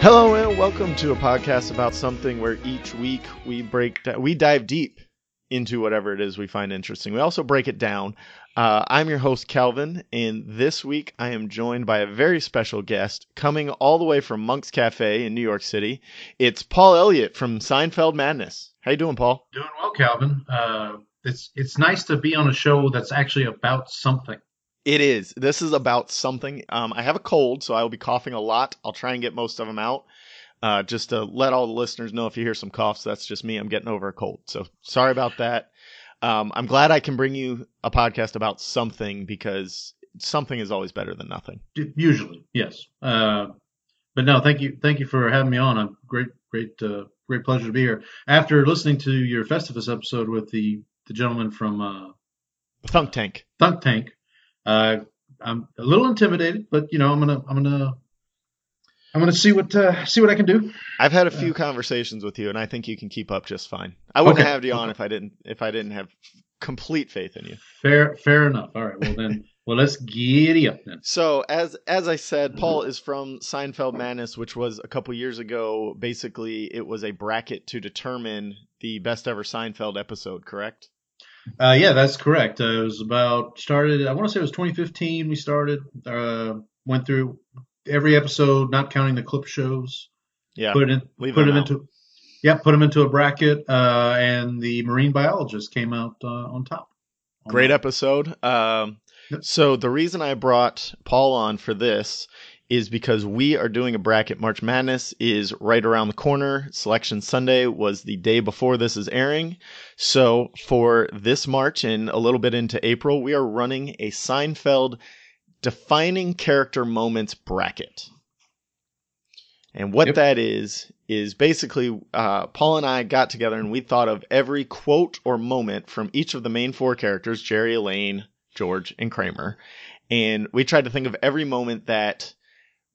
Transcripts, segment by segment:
Hello and welcome to a podcast about something where each week we dive deep into whatever it is we find interesting. We also break it down. I'm your host Calvin, and this week I am joined by a very special guest coming all the way from Monk's Cafe in New York City. It's Paul Elliott from Seinfeld Madness. How you doing, Paul? Doing well, Calvin. It's nice to be on a show that's actually about something. It is. This is about something. I have a cold, so I will be coughing a lot. I'll try and get most of them out. Just to let all the listeners know, if you hear some coughs, that's just me. I'm getting over a cold. So sorry about that. I'm glad I can bring you a podcast about something, because something is always better than nothing. Usually, yes. But no, thank you for having me on. A great pleasure to be here. After listening to your Festivus episode with the gentleman from Thunk Tank. I'm a little intimidated, but I'm gonna see what I can do. I've had a few conversations with you, and I think you can keep up just fine. I wouldn't have you on if I didn't have complete faith in you. Fair enough. All right. Well then, let's giddy up then. So as I said, Paul is from Seinfeld Madness, which was a couple years ago. Basically, it was a bracket to determine the best ever Seinfeld episode. Correct? Yeah, that's correct. It was started. I want to say it was 2015. We started. Went through every episode, not counting the clip shows. Yeah, put them into a bracket, and the marine biologist came out on top. Great episode. So the reason I brought Paul on for this is because we are doing a bracket. March Madness is right around the corner. Selection Sunday was the day before this is airing. So for this March and a little bit into April, we are running a Seinfeld defining character moments bracket. And what that is basically Paul and I got together and we thought of every quote or moment from each of the main four characters, Jerry, Elaine, George, and Kramer. And we tried to think of every moment that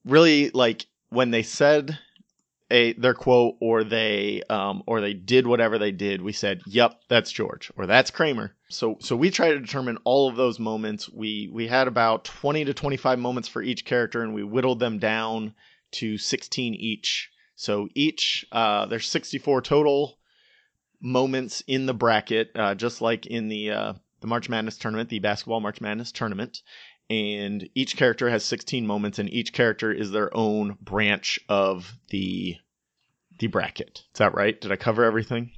really, like, when they said their quote or they did whatever they did, we said, "Yep, that's George," or "That's Kramer." So we tried to determine all of those moments. We had about 20 to 25 moments for each character, and we whittled them down to 16 each. So each there's 64 total moments in the bracket, just like in the March Madness tournament, the basketball March Madness tournament. And each character has 16 moments, and each character is their own branch of the bracket. Is that right? Did I cover everything?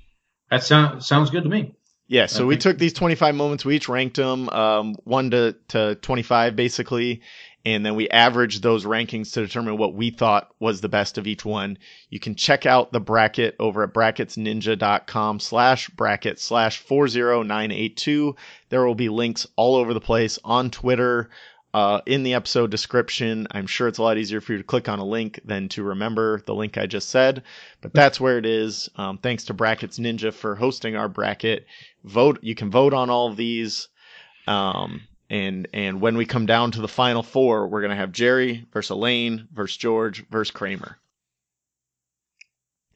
That sounds good to me. Yeah, so we took these 25 moments, we each ranked them 1 to 25, basically, and then we averaged those rankings to determine what we thought was the best of each one. You can check out the bracket over at bracketsninja.com/bracket/40982. There will be links all over the place on Twitter, in the episode description. I'm sure it's a lot easier for you to click on a link than to remember the link I just said, but that's where it is. Thanks to Brackets Ninja for hosting our bracket. You can vote on all of these. And when we come down to the final four, we're going to have Jerry versus Elaine versus George versus Kramer.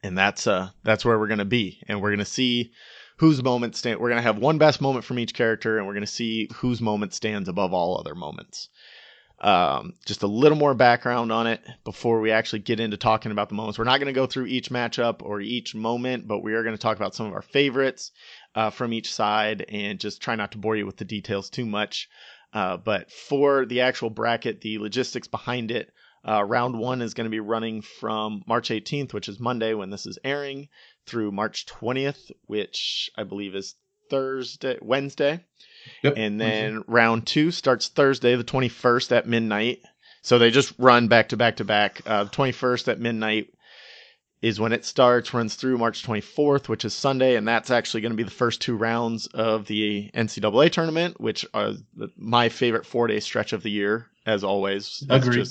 And that's where we're going to be. And we're going to see whose moment we're going to have one best moment from each character, and we're going to see whose moment stands above all other moments. Just a little more background on it before we actually get into talking about the moments. We're not going to go through each matchup or each moment, but we are going to talk about some of our favorites from each side, and just try not to bore you with the details too much. But for the actual bracket, the logistics behind it, round one is going to be running from March 18th, which is Monday when this is airing, through March 20th, which I believe is Wednesday. Yep. And then round two starts Thursday, the 21st at midnight. So they just run back to back to back. The 21st at midnight is when it starts, runs through March 24th, which is Sunday, and that's actually going to be the first two rounds of the NCAA tournament, which are my favorite 4-day stretch of the year, as always. Agreed.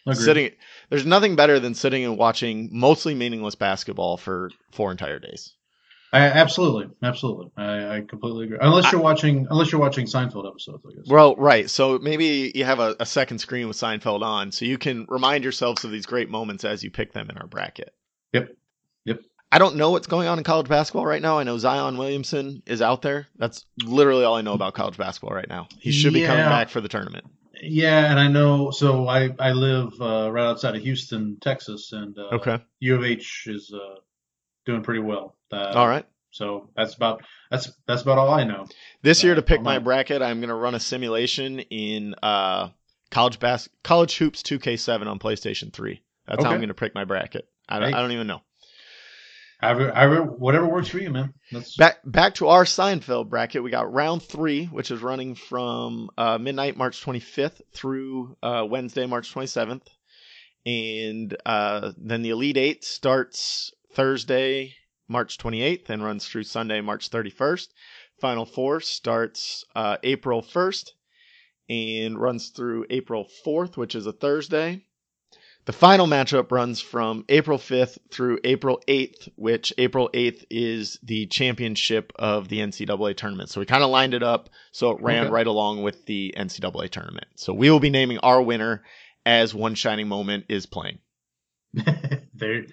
There's nothing better than sitting and watching mostly meaningless basketball for 4 entire days. Absolutely. I completely agree. Unless you're watching Seinfeld episodes, I guess. Well, right. So maybe you have a second screen with Seinfeld on, so you can remind yourselves of these great moments as you pick them in our bracket. Yep. I don't know what's going on in college basketball right now. I know Zion Williamson is out there. That's literally all I know about college basketball right now. He should be coming back for the tournament. Yeah, and I know. So I live right outside of Houston, Texas, and Okay. U of H is doing pretty well. All right. So that's about all I know. This year to pick On my that. bracket, I'm going to run a simulation in college hoops 2K7 on PlayStation 3. That's how I'm Okay. going to pick my bracket. I Hey, don't even know. whatever works for you, man. That's Back to our Seinfeld bracket. We got round 3, which is running from midnight March 25th through Wednesday March 27th, and then the Elite Eight starts Thursday March 28th and runs through Sunday March 31st. Final Four starts April 1st and runs through April 4th, which is a Thursday. The final matchup runs from April 5th through April 8th, which April 8th is the championship of the NCAA tournament. So we kind of lined it up so it ran okay. right along with the NCAA tournament. So we will be naming our winner as One Shining Moment is playing. There,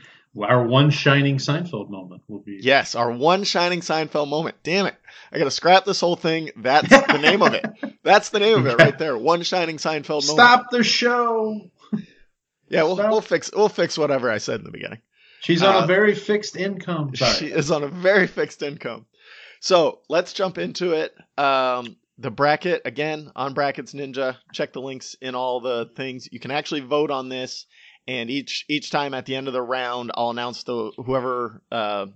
our one shining Seinfeld moment will be. Yes, our One Shining Seinfeld moment. Damn it. I got to scrap this whole thing. That's the name of it. That's the name of it right there. One Shining Seinfeld moment. Stop the show. Yeah, we'll Stop. fix whatever I said in the beginning. She's on a very fixed income. She Sorry. is on a very fixed income. So let's jump into it. The bracket, again, on Brackets Ninja. Check the links in all the things. You can actually vote on this, and each time at the end of the round, I'll announce I'll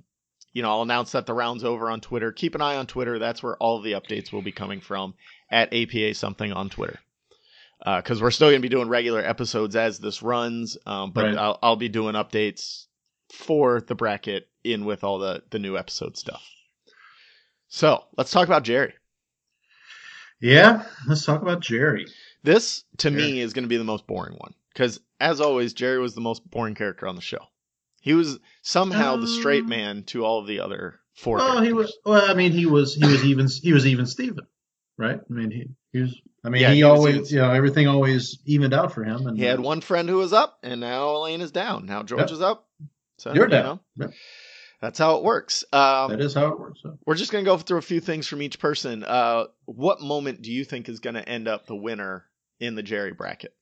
announce that the round's over on Twitter. Keep an eye on Twitter. That's where all of the updates will be coming from, at APA something on Twitter. Because we're still going to be doing regular episodes as this runs, but Right. I'll be doing updates for the bracket in with all the new episode stuff. So let's talk about Jerry. Yeah, let's talk about Jerry. This, to Jerry. me, is going to be the most boring one. Because, as always, Jerry was the most boring character on the show. He was somehow the straight man to all of the other four characters. He was. Well, I mean, he was even Steven, right? I mean, he was. I mean, Yeah, he he was always, even- everything always evened out for him. And He had one friend who was up, and now Elaine is down. Now George is up. So, You're down. Yep. That's how it works. That is how it works. So. We're just going to go through a few things from each person. What moment do you think is going to end up the winner in the Jerry bracket?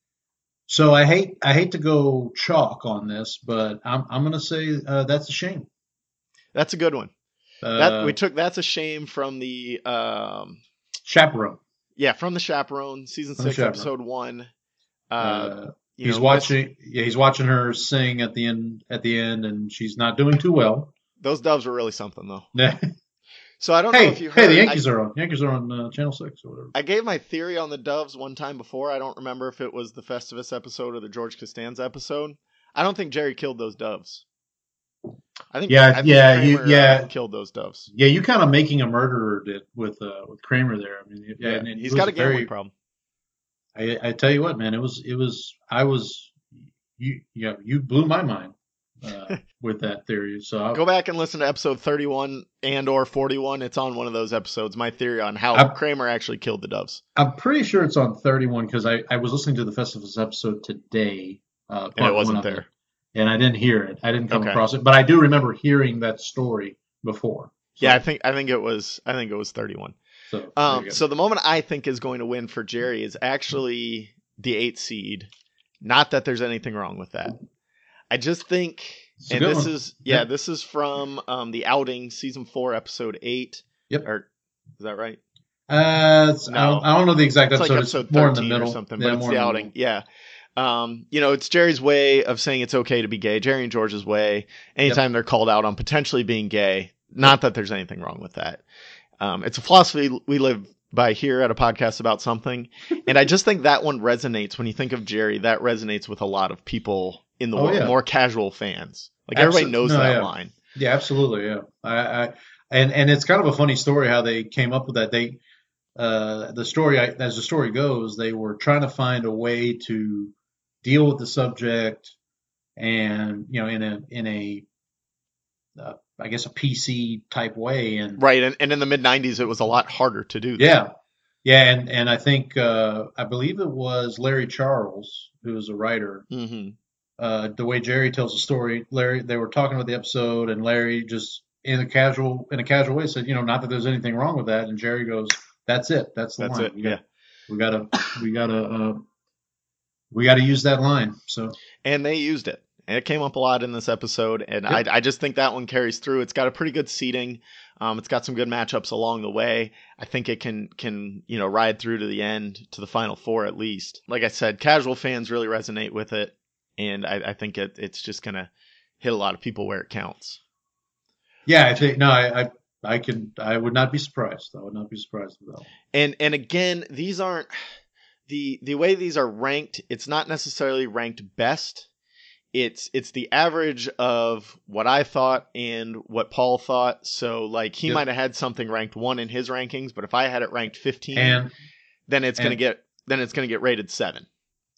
So I hate to go chalk on this, but I'm going to say that's a shame. That's a good one. That's a shame from the Chaperone. Yeah, from the Chaperone, season 6, episode 1. He's watching her sing at the end, and she's not doing too well. Those doves were really something, though. Yeah. So I don't know if you heard. Hey, the Yankees are on. Yankees are on Channel 6 or whatever. I gave my theory on the doves one time before. I don't remember if it was the Festivus episode or the George Costanza episode. I don't think Jerry killed those doves. I think Kramer killed those doves. Yeah, you kind of making a murderer did with Kramer there. I mean, and he's got a gambling problem. I tell you what, man, you blew my mind with that theory. So go back and listen to episode 31 and or 41. It's on one of those episodes. My theory on how Kramer actually killed the doves. I'm pretty sure it's on 31 because I was listening to the Festivus episode today. And it wasn't there. And I didn't hear it. I didn't come across it, but I do remember hearing that story before. So. Yeah, I think it was 31. So the moment I think is going to win for Jerry is actually the 8th seed. Not that there's anything wrong with that. I just think, and this is from the Outing, season 4, episode 8. Yep. Or is that right? No, I don't know the exact episode. It's like episode 13 more in the middle or something, but it's the Outing. Yeah. It's Jerry's way of saying it's okay to be gay. Jerry and George's way. Anytime they're called out on potentially being gay, not that there's anything wrong with that. It's a philosophy we live by here at a podcast about something. And I just think that one resonates when you think of Jerry. That resonates with a lot of people in the world, more casual fans. Like everybody knows that line. Yeah, absolutely. Yeah. And it's kind of a funny story how they came up with that. As the story goes, they were trying to find a way to deal with the subject and, in a I guess a PC type way. And right. And in the mid 90s, it was a lot harder to do that. Yeah. And I think, I believe it was Larry Charles, who was a writer. Mm-hmm. The way Jerry tells the story, they were talking about the episode and Larry just in a casual way said, not that there's anything wrong with that. And Jerry goes, that's it. That's the line. It. Yeah. We gotta we got to use that line. So, And they used it. And it came up a lot in this episode, and yep. I just think that one carries through. It's got a pretty good seating. It's got some good matchups along the way. I think it can ride through to the end, to the final four at least. Like I said, casual fans really resonate with it, and I think it's just gonna hit a lot of people where it counts. Yeah, I think no, I would not be surprised. I would not be surprised with that one. And again, these aren't the way these are ranked. It's not necessarily ranked best. It's the average of what I thought and what Paul thought. So like he Yep. might have had something ranked 1 in his rankings, but if I had it ranked 15, And then it's and gonna get rated 7.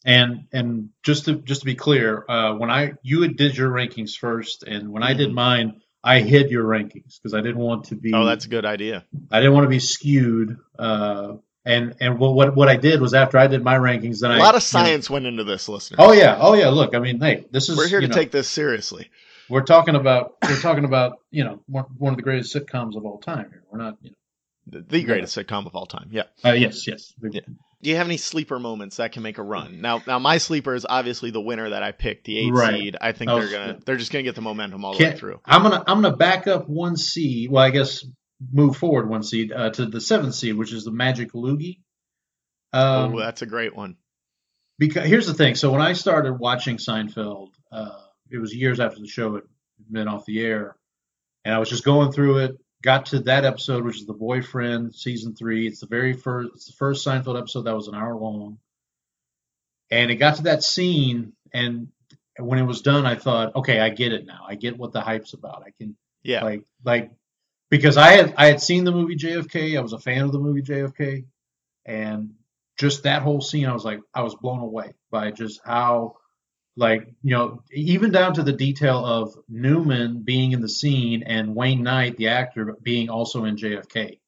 and just to be clear, when you did your rankings first, and when I did Mhm. mine, I hid your rankings because I didn't want to be. Oh, that's a good idea. I didn't want to be skewed. And what I did was after I did my rankings, then A lot of science went into this, listener. Oh yeah. Look, I mean, hey, this is We're here to take this seriously. We're talking about one of the greatest sitcoms of all time here. We're not The greatest sitcom of all time. Yeah. Yes. Yeah. Do you have any sleeper moments that can make a run? Now my sleeper is obviously the winner that I picked, the 8 Right. seed. I think they're just gonna get the momentum all the way through. I'm gonna back up 1 seed. Well, I guess move forward 1 seed to the 7th seed, which is the Magic Loogie. Oh, that's a great one. Because here's the thing. So when I started watching Seinfeld, it was years after the show had been off the air, and I was just going through it. Got to that episode, which is the boyfriend, season 3. It's the first Seinfeld episode that was an hour long, and it got to that scene, and when it was done, I thought, okay, I get it now. I get what the hype's about. I can, like because I had seen the movie JFK. I was a fan of the movie JFK, and just that whole scene, I was blown away by just how, even down to the detail of Newman being in the scene and Wayne Knight, the actor, being also in JFK.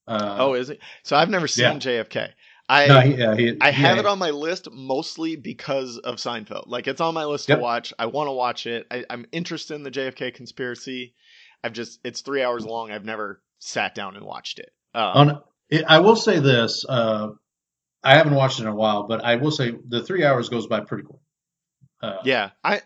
Is it? So I've never seen JFK. I have it on my list mostly because of Seinfeld. Like it's on my list to watch. I want to watch it. I'm interested in the JFK conspiracy. It's 3 hours long. I've never sat down and watched it. I will say this. I haven't watched it in a while, but I will say the 3 hours goes by pretty quick. I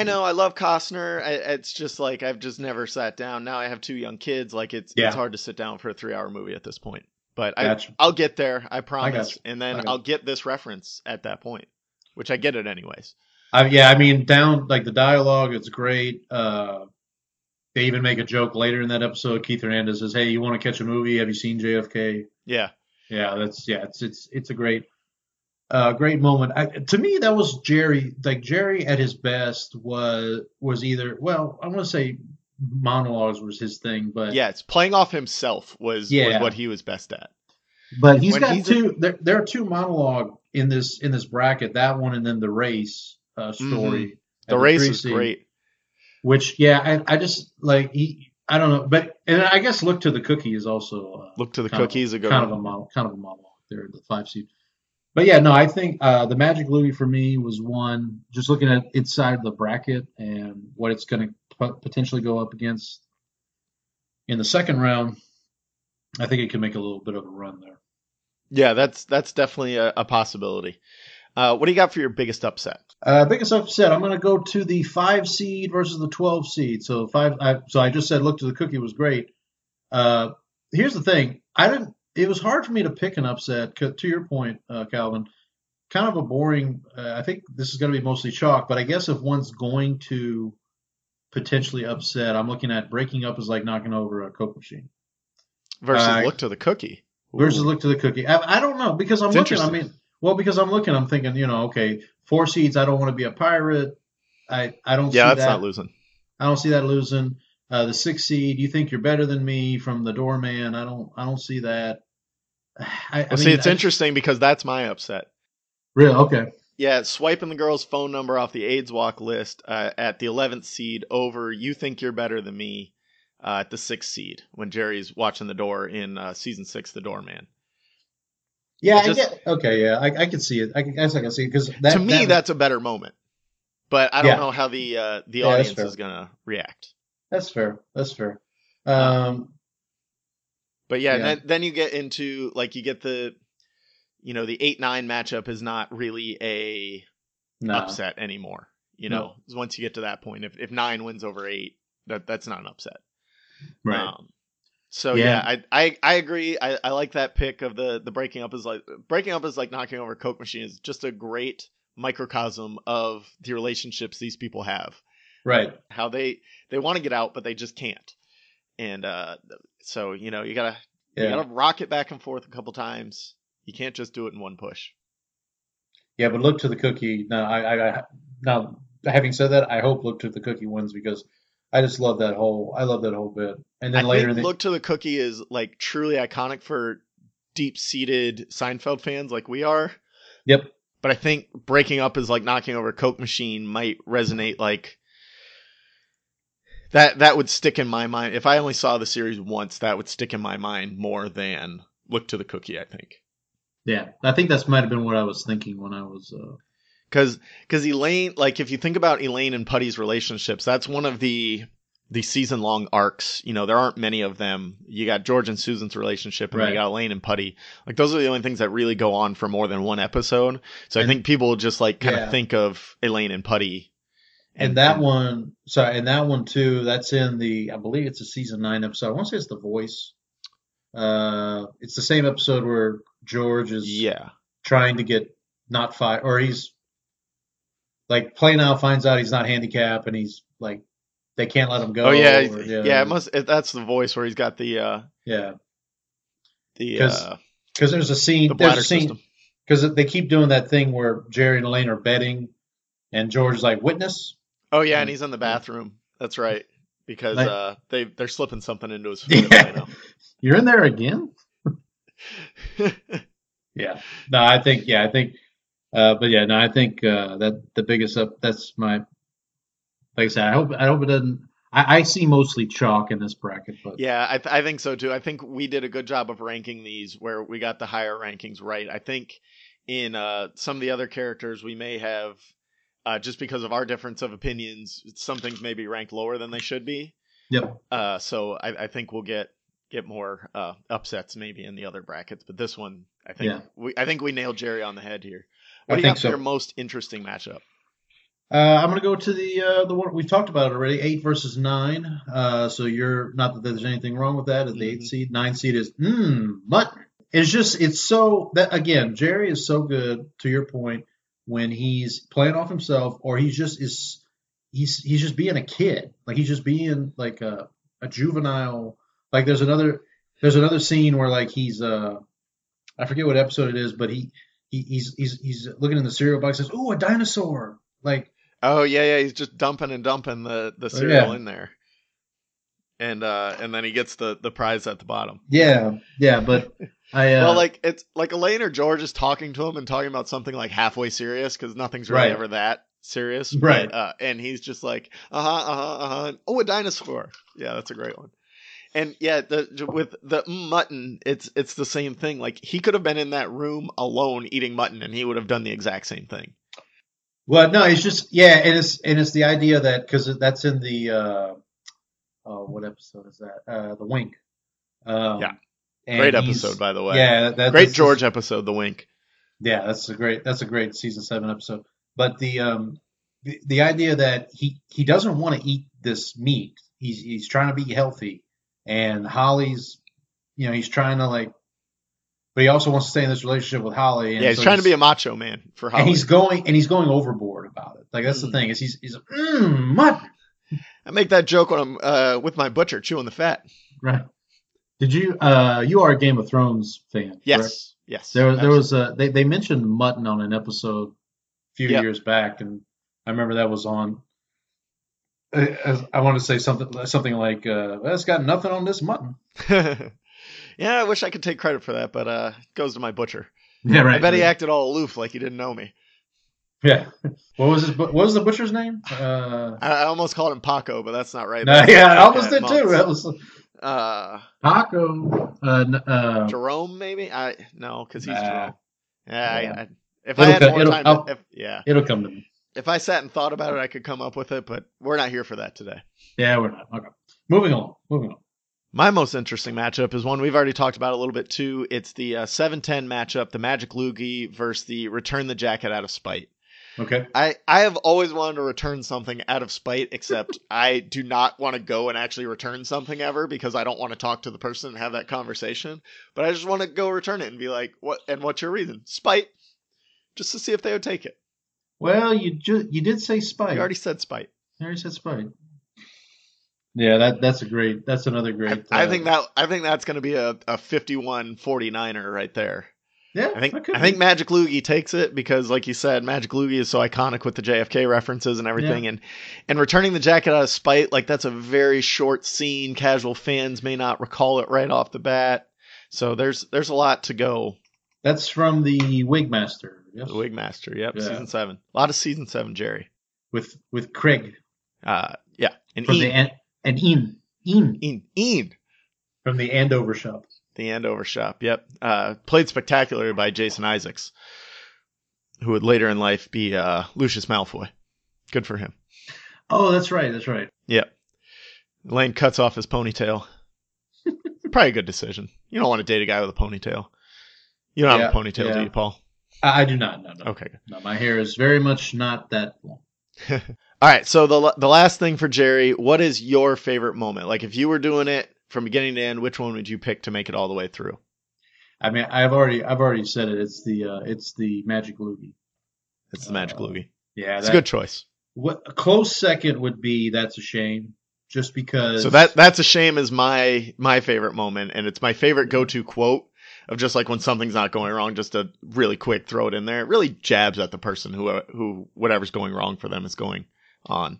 know. I love Costner. It's just like I've just never sat down. Now I have 2 young kids. Like it's hard to sit down for a 3-hour movie at this point. But I'll get there. I promise. And then I'll get this reference at that point, which I get it anyways. I mean, down like the dialogue, it's great. They even make a joke later in that episode. Keith Hernandez says, "Hey, you want to catch a movie? Have you seen JFK?" Yeah. It's a great moment. To me, that was Jerry. Like Jerry at his best was either, well, I want to say monologues was his thing, but it's playing off himself was what he was best at. But he's got two. There are 2 monologue in this bracket. That one and then the race story. The race is great. Which I just like I don't know, but and I guess Look to the Cookie is also Look to the Cookie is a good kind of a monologue there, the 5 seed. But yeah, no, I think the Magic Loogie for me was one. Just looking at inside the bracket and what it's going to potentially go up against in the second round, I think it can make a little bit of a run there. Yeah, that's definitely a possibility. What do you got for your biggest upset? Biggest upset, I'm going to go to the 5 seed versus the 12 seed. So I just said Look to the Cookie was great. Here's the thing. It was hard for me to pick an upset. To your point, Calvin, kind of a boring. I think this is going to be mostly chalk. But I guess if one's going to potentially upset, I'm looking at Breaking Up is like knocking over a Coke machine. Versus Look to the Cookie. Ooh. Versus Look to the Cookie. I don't know because I'm looking. I mean. Well, because I'm looking, I'm thinking, okay, 4 seeds, I don't want to be a pirate. I don't see that. Yeah, that's not losing. I don't see that losing. The 6 seed, you think you're better than me from the doorman. I don't see that. It's interesting because that's my upset. Really? Okay. Yeah, swiping the girl's phone number off the AIDS Walk list at the 11th seed over You Think You're Better Than Me at the 6th seed when Jerry's watching the door in season 6, The Doorman. Yeah, I get. Okay, yeah, I can see it. I guess I can see it because to me that's a better moment, but I don't know how the audience is gonna react. That's fair. But then you get into you get the the 8-9 matchup is not really a No, upset anymore. no, Once you get to that point, if 9 wins over 8, that's not an upset. right. So Yeah, yeah, I agree. I like that pick of the breaking up is like knocking over a Coke machine is just a great microcosm of the relationships these people have. right. How they want to get out, but they just can't. And so you gotta Yeah, rock it back and forth a couple times. You can't just do it in one push. yeah. But look to the cookie. Now, now having said that, I hope look to the cookie wins because I just love that whole. I love that whole bit. And I then later think in the Look to the Cookie is like truly iconic for deep-seated Seinfeld fans like we are. yep, But I think breaking up is like knocking over a Coke machine might resonate like that would stick in my mind. If I only saw the series once, that would stick in my mind more than Look to the Cookie, I think. yeah. I think that's might have been what I was thinking when I was. Because Elaine, like if you think about Elaine and Putty's relationships, that's one of the season long arcs. There aren't many of them. You got George and Susan's relationship, and then you Right. got Elaine and Putty. Like those are the only things that really go on for more than one episode. So I And think people just like kind of yeah, think of Elaine and Putty. and that one. Sorry, and that one too. That's in the. I believe it's a season 9 episode. I want to say it's The Voice. It's the same episode where George is Yeah. trying to get not fired, or he's like Play Now finds out he's not handicapped, and he's like they can't let him Oh go. yeah, Or, yeah. That's The Voice where he's got the yeah, the because uh there's a scene the there's bladder a scene system. because they keep doing that thing where Jerry and Elaine are betting, and George is like witness, Oh yeah, and and he's in the bathroom. That's right. Because like they're slipping something into his food at yeah, you're in there again. Plano. Yeah, no, I think, but yeah, no, I think that the biggest up. That's my like I said. I hope it doesn't. I see mostly chalk in this bracket, but Yeah, I think so too. I think we did a good job of ranking these where we got the higher rankings right. I think in some of the other characters we may have, just because of our difference of opinions, some things may be ranked lower than they should be. yep, So I think we'll get more upsets maybe in the other brackets, but this one yeah, I think we nailed Jerry on the head here. What I do you think got for your so. most interesting matchup? I'm gonna go to the one we've talked about it already, 8 versus 9. So you're not that there's anything wrong with that. As the 8 Hmm. seed, 9 seed is mutton. It's so that again, Jerry is so good to your point when he's playing off himself or he's just is he's just being a kid, like he's just being like a juvenile. Like there's another scene where like he's I forget what episode it is, but he's looking in the cereal box and says, "Ooh, a dinosaur!" Like Oh yeah, he's just dumping and dumping the oh, cereal yeah, in there, and then he gets the prize at the bottom. yeah, but I Well, like it's like Elaine or George is talking to him and talking about something like halfway serious because nothing's really right, ever that serious. right. But and he's just like, oh, a dinosaur. Yeah, that's a great one. And yeah, with the mutton, it's the same thing. Like he could have been in that room alone eating mutton, and he would have done the exact same thing. Well, no, it's just yeah, and it's the idea that because that's in the oh, what episode is that? The Wink. Yeah, And great episode he's by the way. yeah, Great that's George episode, The Wink. yeah, that's a great season 7 episode. But the idea that he doesn't want to eat this meat. He's trying to be healthy, and Holly's he's trying to like, but he also wants to stay in this relationship with Holly, Yeah, and he's so trying to be a macho man for and Holly. he's going overboard about it. Like that's the thing is he's mutton. I make that joke when I'm with my butcher chewing the fat. Right. Did you you are a Game of Thrones fan, correct? Yes, There was absolutely. they mentioned mutton on an episode a few Yep. years back, and I remember that was on. I want to say something like, well, "It's got nothing on this mutton." Yeah, I wish I could take credit for that, but it goes to my butcher. Yeah, I right. bet he acted all aloof like he didn't know me. Yeah. What was the butcher's name? I almost called him Paco, but that's not right. No, That's yeah, I like almost did too. Months. That was Uh, Paco. Jerome, maybe? No, because he's Nah, Jerome. Yeah, yeah. if I had more time, It'll come to me. if I sat and thought about it, I could come up with it. But we're not here for that today. Yeah, we're not. Okay. Moving on. My most interesting matchup is one we've already talked about a little bit too. It's the 7-10 matchup, the Magic Loogie versus the Return the Jacket out of spite. Okay. I have always wanted to return something out of spite, except I do not want to go and actually return something ever because I don't want to talk to the person and have that conversation. But I just want to go return it and be like, "What? And what's your reason? Spite, just to see if they would take it." Well, you did say You spite. already said spite. You already said spite. Yeah, that's another great. I think that's going to be a 51-49er right there. Yeah, I think that could I think be. Magic Loogie takes it because, like you said, Magic Loogie is so iconic with the JFK references and Yeah. everything, and returning the jacket out of spite, like that's a very short scene. Casual fans may not recall it right off the bat, so there's a lot to go. That's from the Wigmaster. The Yes. Wigmaster, yep, Yeah. season 7, a lot of season 7, Jerry. With Craig Yeah, and from the Ian Ian from the Andover shop. the Andover shop, yep, played spectacularly by Jason Isaacs, who would later in life be Lucius Malfoy. Good for him. Oh, that's right. That's right. Yep. Lane cuts off his ponytail. Probably a good decision. You don't want to date a guy with a ponytail. You don't have a ponytail, do you, Paul? I do not. No, no. Okay. No, my hair is very much not that long. All right. So the last thing for Jerry, what is your favorite moment? Like if you were doing it from beginning to end, which one would you pick to make it all the way through? I mean, I've already said it. It's the Magic Loogie. It's the Magic Loogie. Yeah, It's a good choice. What a close second would be That's a Shame, just because. So that's a shame is my favorite moment, and it's my favorite go-to quote of just like when something's not going wrong, just to really quick throw it in there. It really jabs at the person who whatever's going wrong for them is going on.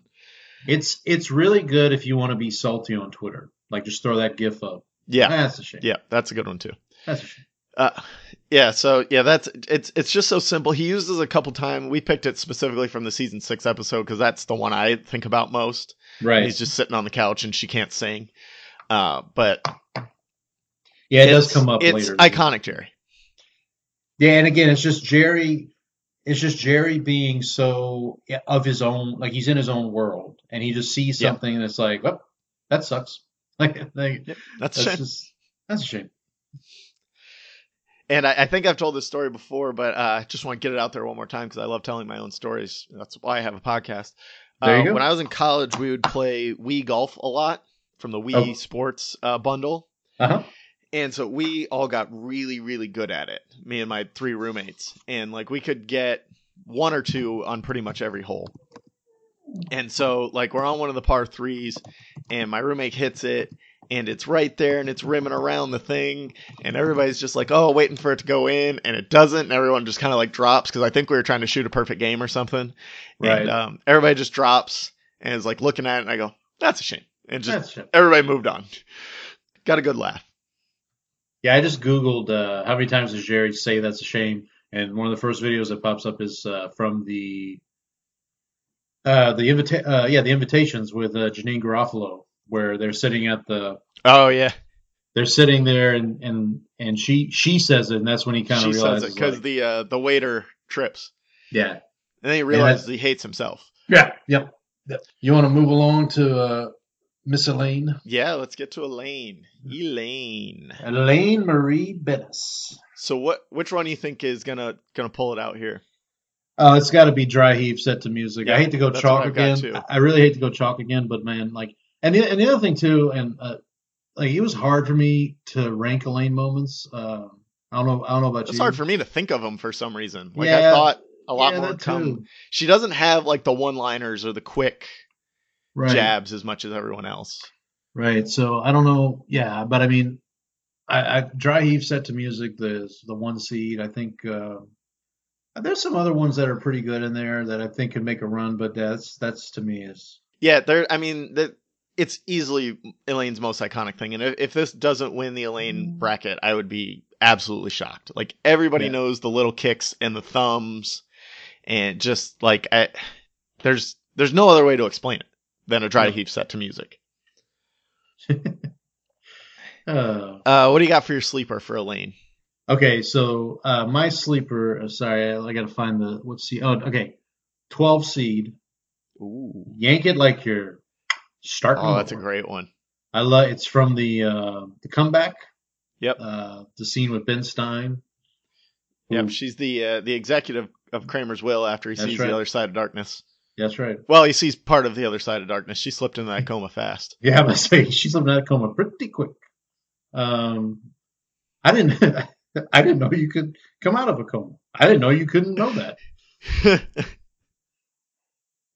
It's really good if you want to be salty on Twitter. Like just throw that GIF up. Yeah, That's a shame. yeah, that's a good one too. That's a shame. Yeah, so yeah, it's just so simple. He uses a couple times. We picked it specifically from the season 6 episode because that's the one I think about most. Right. He's just sitting on the couch and she can't sing. But yeah, it does come up it's later. It's iconic, Jerry. Yeah, and again, it's just Jerry. It's just Jerry being so of his own, like he's in his own world, and he just sees something and it's like, well, that sucks. Like that's a shame. That's a shame. And I think I've told this story before, but I just want to get it out there one more time because I love telling my own stories. That's why I have a podcast. There you go. When I was in college, we would play Wii Golf a lot from the Wii Sports bundle. Uh-huh. And so we all got really, really good at it, me and my 3 roommates. And like we could get 1 or 2 on pretty much every hole. And so like we're on one of the par 3s and my roommate hits it and it's right there and it's rimming around the thing and everybody's just like, oh, waiting for it to go in, and it doesn't, and everyone just kind of like drops because I think we were trying to shoot a perfect game or something. Right. And everybody just drops and is like looking at it, and I go, that's a shame. And just everybody moved on. Got a good laugh. Yeah, I just Googled how many times does Jerry say that's a shame, and one of the first videos that pops up is from the invitations with Janine Garofalo, where they're sitting at the. Oh yeah. They're sitting there and she says it, and that's when he kind of realizes says it because like, the waiter trips. Yeah. And then he realizes he hates himself. Yeah. Yep. You want to move along to Miss Elaine? Yeah, let's get to Elaine. Elaine Marie Bettis. So which one do you think is gonna pull it out here? It's got to be Dry Heave set to music. Yeah, I hate to go chalk again. I really hate to go chalk again, but man, like, and the other thing too, and like it was hard for me to rank Elaine moments. I don't know about you. It's hard for me to think of them for some reason. Like I thought a lot more would come. Too. She doesn't have like the one-liners or the quick jabs as much as everyone else. Right. So I don't know. Yeah, but I mean, I Dry Heave set to music. The 1 seed. I think there's some other ones that are pretty good in there that I think could make a run. But that's to me is. Yeah. I mean it's easily Elaine's most iconic thing. And if this doesn't win the Elaine bracket, I would be absolutely shocked. Like everybody knows the little kicks and the thumbs, and just like there's no other way to explain it than a Dry Heave set to music. What do you got for your sleeper for Elaine? Okay, so my sleeper. Sorry, I got to find the what seed. Oh, okay, 12 seed. Ooh, Yank it like you're starting. Oh, that's a great one. I love it's from the comeback, Yep. the scene with Ben Stein. Yep. Who She's the executive of Kramer's will after he that's sees the right. other side of darkness. That's right. Well, he sees part of the other side of darkness. She slipped into that coma fast. Yeah, I must say she's living that coma pretty quick. Um, I didn't I didn't know you could come out of a coma. I didn't know you couldn't know that.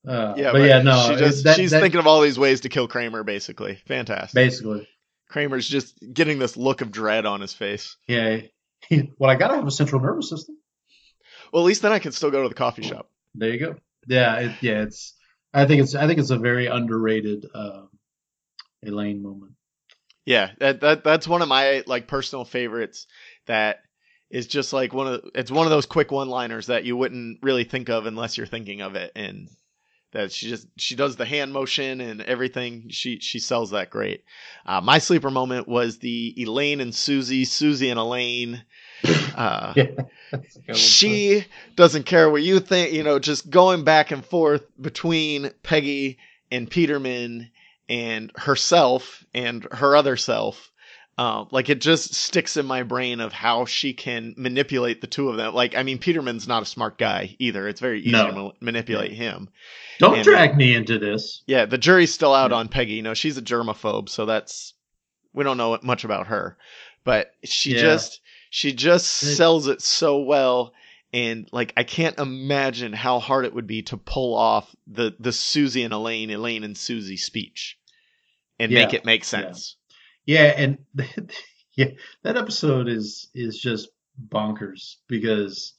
Yeah, But but yeah, no, she's that thinking of all these ways to kill Kramer. Basically, fantastic. basically, Kramer's just getting this look of dread on his face. yeah. Well, I gotta have a central nervous system. Well, at least then I can still go to the coffee shop. There you go. Yeah, it's. I think it's a very underrated Elaine moment. Yeah, that's one of my like personal favorites. That is just like it's one of those quick one-liners that you wouldn't really think of unless you're thinking of it, and that she does the hand motion and everything. She sells that great. My sleeper moment was the Elaine and Susie and Elaine. Yeah, that's a good one too. She doesn't care what you think, just going back and forth between Peggy and Peterman and herself and her other self. Like it just sticks in my brain of how she can manipulate the two of them. Like, I mean, Peterman's not a smart guy either. It's very easy to No, manipulate yeah. him. Don't And drag me into this. yeah, the jury's still out Yeah, on Peggy. She's a germaphobe, so we don't know much about her. But yeah. she just It- sells it so well, and like I can't imagine how hard it would be to pull off the Susie and Elaine and Susie speech and make yeah, it make yeah, sense. yeah, and yeah, that episode is just bonkers because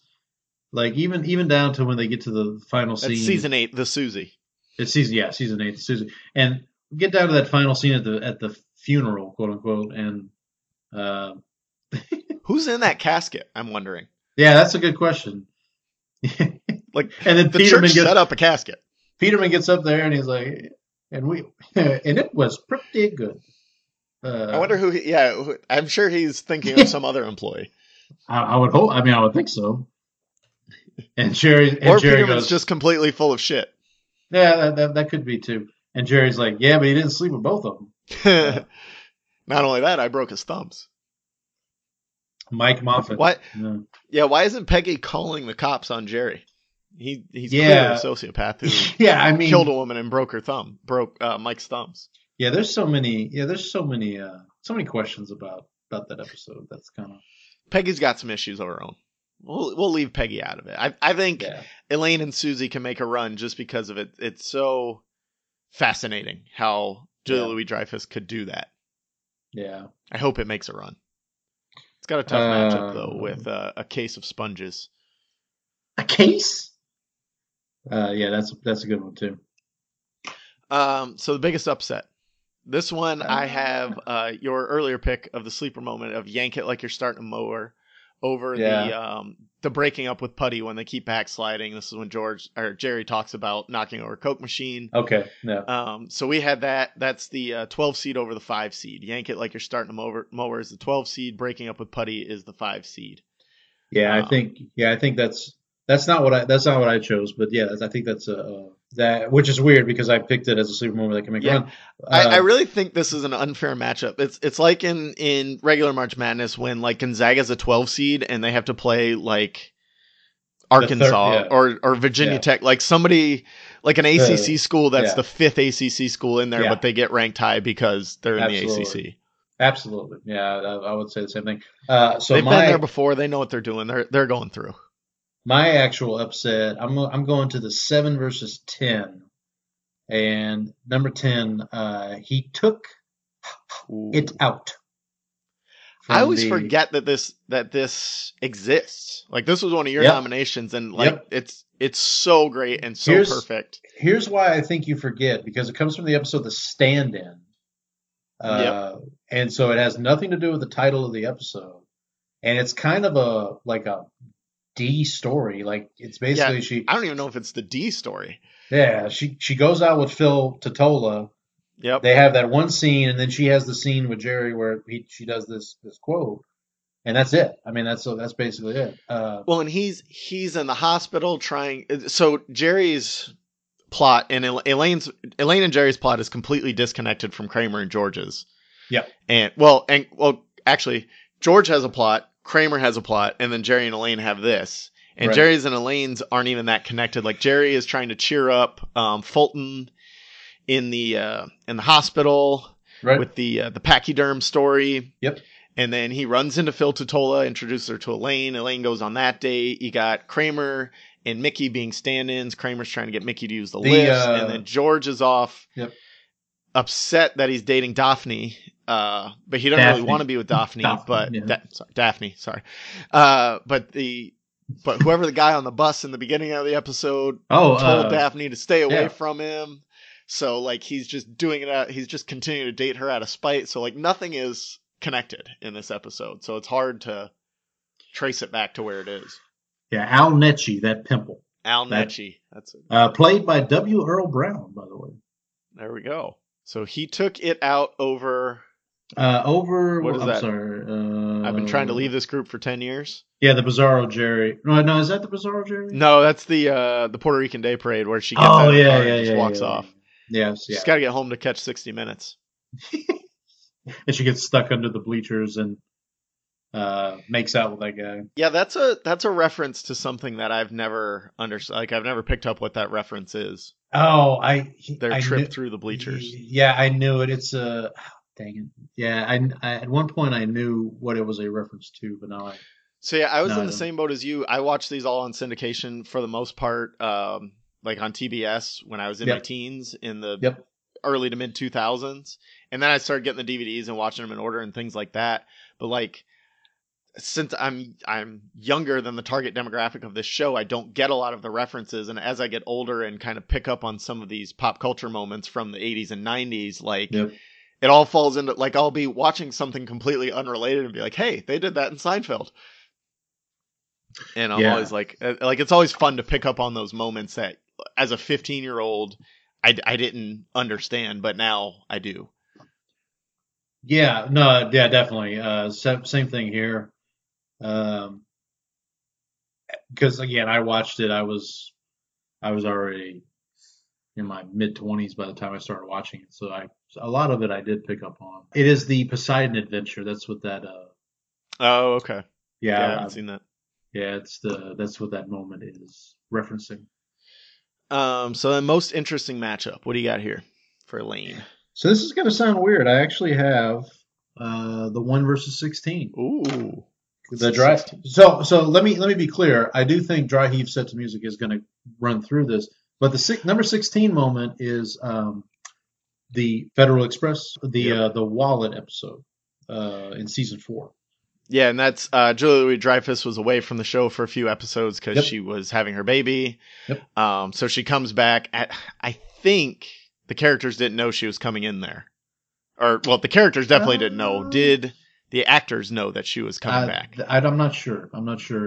like even down to when they get to the final That's scene. season 8, the Susie. It's season 8, Susan, and get down to that final scene at the funeral, quote unquote, and uh, Who's in that casket? I'm wondering. yeah, that's a good question. And Like then the church set up a casket. Peterman gets up there and he's like, and we and it was pretty good. I Uh, wonder I'm sure he's thinking of some other employee. I would hope. I mean, I would think so. And Or Jerry Peterman's goes, just completely full of shit. yeah, that could be too. And Jerry's like, yeah, but he didn't sleep with both of them. Uh, Not only that, I broke his thumbs. Mike Moffat. Why? Yeah, Yeah, why isn't Peggy calling the cops on Jerry? He's clearly a yeah, sociopath who yeah. I killed a mean, woman and broke Mike's thumbs. yeah, there's so many. Yeah, there's so many questions about that episode. That's kind of Peggy's got some issues of her own. We'll leave Peggy out of it. I think yeah, Elaine and Susie can make a run just because of it. It's so fascinating how Julia yeah, Louis-Dreyfus could do that. yeah. I hope it makes a run. It's got a tough matchup though Uh, with a case of sponges. a case? Yeah, that's a good one too. So the biggest upset. This one I Uh, have your earlier pick of the sleeper moment of yank it like you're starting a mower over yeah. the breaking up with Putty when they keep backsliding. This is when Jerry talks about knocking over a Coke machine. Okay. Yeah. So we had that. That's the 12 seed over the 5 seed. Yank it like you're starting a mower is the 12 seed. Breaking up with Putty is the 5 seed. Yeah. Um, I think that's not what I chose, but yeah, I think that's that which is weird because I picked it as a sleeper moment that can make a yeah, run. I Uh, really think this is an unfair matchup. It's like in regular March Madness when like Gonzaga's a 12 seed and they have to play like the third. Arkansas Yeah. or Virginia Yeah. Tech, like somebody like an ACC school that's Yeah. the 5th ACC school in there, Yeah. but they get ranked high because they're in the Absolutely. ACC. Absolutely. Yeah. I would say the same thing. So They've been there before. They know what they're doing. They're going through. my actual upset, I'm going to the 7 versus 10. And number 10, he took it Ooh. out I from always the. forget that this exists. Like this was one of your Yep, nominations, and like yep. it's so great and so Here's perfect. here's why I think you forget because it comes from the episode The Stand-In, Yep. uh, and so it has nothing to do with the title of the episode, and it's kind of a D story. Like it's Yeah. basically she, I don't even know if it's the D story. yeah, she goes out with Phil Totola. Yep. They have that one scene, and then she has the scene with Jerry where she does this quote, and that's it. I mean, that's basically it. Well, and he's in the hospital trying. So Jerry's plot, and Elaine and Jerry's plot is completely disconnected from Kramer and George's. Yeah. And actually, George has a plot, Kramer has a plot, and then Jerry and Elaine have this. And Right. Jerry's and Elaine's aren't even that connected. Like Jerry is trying to cheer up Fulton in the hospital Right. with the pachyderm story. Yep. And then he runs into Phil Totola, introduces her to Elaine. Elaine goes on that date. You got Kramer and Mickey being stand-ins. Kramer's trying to get Mickey to use the lifts. And then George is off, upset that he's dating Daphne. But he doesn't really want to be with Daphne. Daphne, sorry. But whoever the guy on the bus in the beginning of the episode told Daphne to stay away from him. So, like, he's just doing it out. He's just continuing to date her out of spite. So, like, nothing is connected in this episode. So it's hard to trace it back to where it is. Yeah, Al Netchie, that pimple. Al Netchie. That's it. Played by W. Earl Brown, by the way. There we go. So he took it out over... what is that? Sorry. I've been trying to leave this group for 10 years. Yeah, the Bizarro Jerry. No, is that the Bizarro Jerry? No, that's the Puerto Rican Day Parade where she gets out of the car and just walks off. Yes, She's got to get home to catch 60 Minutes. And she gets stuck under the bleachers and makes out with that guy. Yeah, that's a reference to something that I've never understood. Like, I've never picked up what that reference is. Oh, their trip through the bleachers. Yeah, I knew it. It's dang it. Yeah, I at one point I knew what it was a reference to, but now I was in the same boat as you. I watched these all on syndication for the most part, like on TBS when I was in my teens in the early to mid 2000s. And then I started getting the DVDs and watching them in order and things like that. But like, since I'm younger than the target demographic of this show, I don't get a lot of the references. And as I get older and kind of pick up on some of these pop culture moments from the 80s and 90s, like it all falls into, like, I'll be watching something completely unrelated and be like, hey, they did that in Seinfeld. And I'm always like, it's always fun to pick up on those moments that as a 15-year-old, I didn't understand, but now I do. Yeah, no, yeah, definitely. Same thing here. Because again, I watched it. I was already in my mid-20s by the time I started watching it, so a lot of it I did pick up on. It is the Poseidon Adventure. That's what that. Oh, okay. Yeah, I haven't seen that. Yeah, that's what that moment is referencing. So the most interesting matchup. What do you got here for Lane? So this is going to sound weird. I actually have the 1 versus 16. Ooh. The dry. So let me be clear. I do think Dry Heave Set to Music is going to run through this, but the number 16 moment is the Federal Express, the wallet episode in season 4. Yeah, and that's Julia Louis-Dreyfus was away from the show for a few episodes because she was having her baby. Yep. So she comes back. I think the characters didn't know she was coming in there. Or, well, the characters definitely didn't know. Did the actors know that she was coming back? I'm not sure.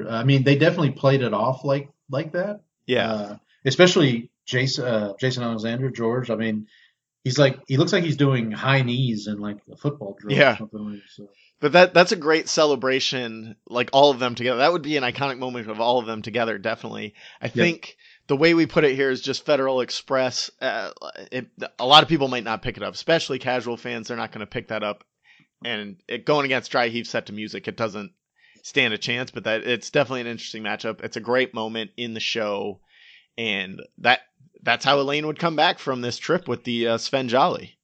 I mean, they definitely played it off like that. Yeah. Especially Jason Alexander, George. I mean, he looks like he's doing high knees in like a football drill or something like that. But that's a great celebration, like all of them together. That would be an iconic moment of all of them together, definitely. I think the way we put it here is just Federal Express. A lot of people might not pick it up, especially casual fans. They're not going to pick that up. And going against Dry Heave Set to Music, it doesn't stand a chance, but it's definitely an interesting matchup. It's a great moment in the show. And that's how Elaine would come back from this trip with the Sven Jolly.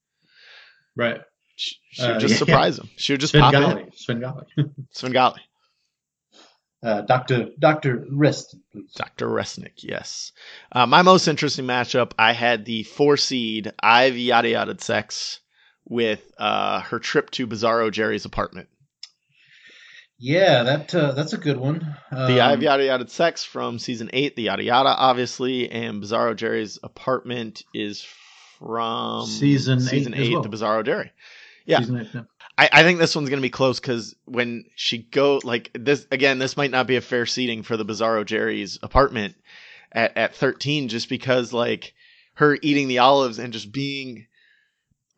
Right. She would just surprise him. She would just pop in. Svengali. Dr. Reston, please. Dr. Resnick, yes. My most interesting matchup, I had the 4 seed I've Yada Yada Sex with her trip to Bizarro Jerry's apartment. Yeah, that's a good one. The I've Yada Yada Sex from season 8, the Yada Yada, obviously, and Bizarro Jerry's apartment is from season 8, well. The Bizarro Jerry. Yeah. I think this one's going to be close because when she this might not be a fair seating for the Bizarro Jerry's apartment at 13, just because like her eating the olives and just being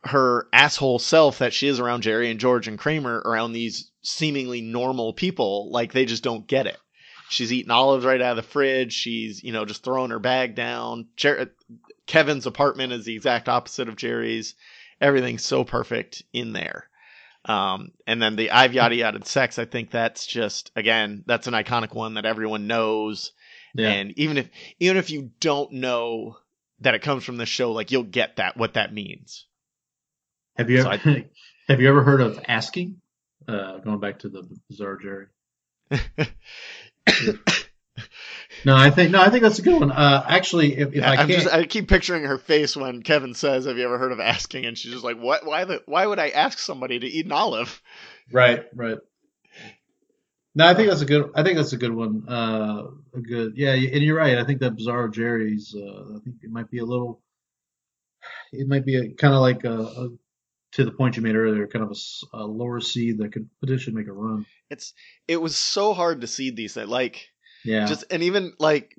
her asshole self that she is around Jerry and George and Kramer, around these seemingly normal people, like they just don't get it. She's eating olives right out of the fridge. She's, just throwing her bag down. Kevin's apartment is the exact opposite of Jerry's. Everything's so perfect in there. And then the I've yada yada sex, I think that's just, again, that's an iconic one that everyone knows. Yeah. And even if you don't know that it comes from the show, like, you'll get what that means. Have you ever heard of asking? Going back to the Bizarre Jerry. No, I think that's a good one. Actually, if I keep picturing her face when Kevin says, "Have you ever heard of asking?" And she's just like, "What? Why would I ask somebody to eat an olive?" Right. No, I think that's a good one. Yeah, and you're right. I think that Bizarre Jerry's. I think it might be kind of like to the point you made earlier, kind of a lower seed that could potentially make a run. It was so hard to seed these things, like, yeah, and even like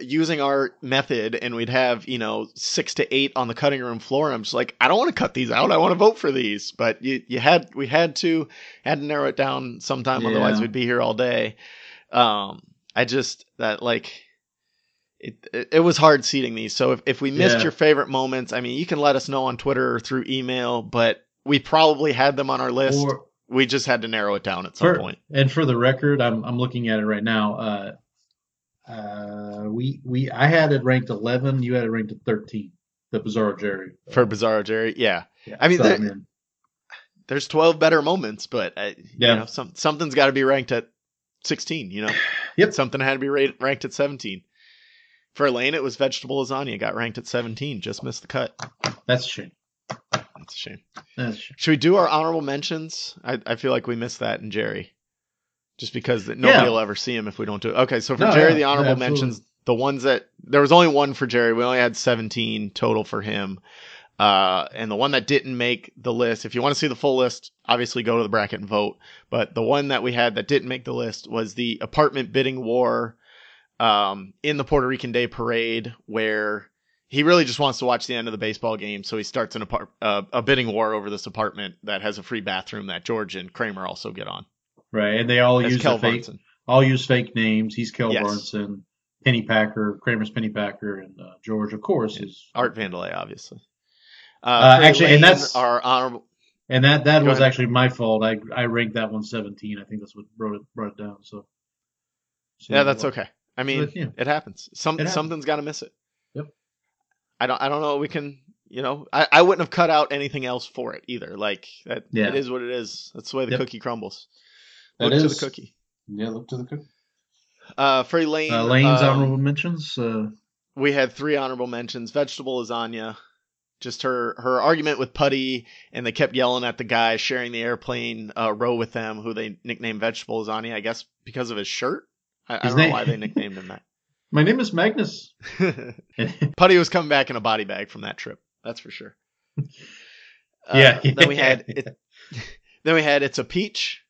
using our method, and we'd have 6 to 8 on the cutting room floor. I'm just like, I don't want to cut these out. I want to vote for these, but we had to narrow it down sometime. Yeah. Otherwise, we'd be here all day. It was hard seeding these. So if we missed your favorite moments, I mean, you can let us know on Twitter or through email, but we probably had them on our list. We just had to narrow it down at some point. And for the record, I'm looking at it right now. I had it ranked 11. You had it ranked at 13. The Bizarre Jerry. For Bizarre Jerry, yeah. I mean, there's 12 better moments, but something's got to be ranked at 16. Yep. Something had to be ranked at 17. For Elaine, it was vegetable lasagna. Got ranked at 17. Just missed the cut. That's a shame. That's a shame. Should we do our honorable mentions? I feel like we missed that in Jerry. Just because nobody will ever see him if we don't do it. Okay, so for Jerry, the honorable mentions, the ones that... There was only one for Jerry. We only had 17 total for him. And the one that didn't make the list, if you want to see the full list, obviously go to the bracket and vote. But the one that we had that didn't make the list was the apartment bidding war in the Puerto Rican Day Parade, where he really just wants to watch the end of the baseball game, so he starts a bidding war over this apartment that has a free bathroom that George and Kramer also get on. Right, and they all use fake names. He's Kel Barnson, Kramer's Pennypacker, and George, of course, is Art Vandelay, obviously. Actually, and that's our honorable. And that was actually my fault. I ranked that one 17. I think that's what brought it down. So yeah, that's okay. I mean, it happens. Something's got to miss it. Yep. I don't know. We can, I wouldn't have cut out anything else for it either. Like that. Yeah. It is what it is. That's the way the cookie crumbles. Look to the cookie. Yeah, look to the cookie. For Elaine, Elaine's honorable mentions. We had 3 honorable mentions: vegetable lasagna, just her argument with Putty, and they kept yelling at the guy sharing the airplane row with them, who they nicknamed vegetable lasagna, I guess because of his shirt. I don't know why they nicknamed him that. My name is Magnus. Putty was coming back in a body bag from that trip. That's for sure. Yeah. Then we had It's a Peach.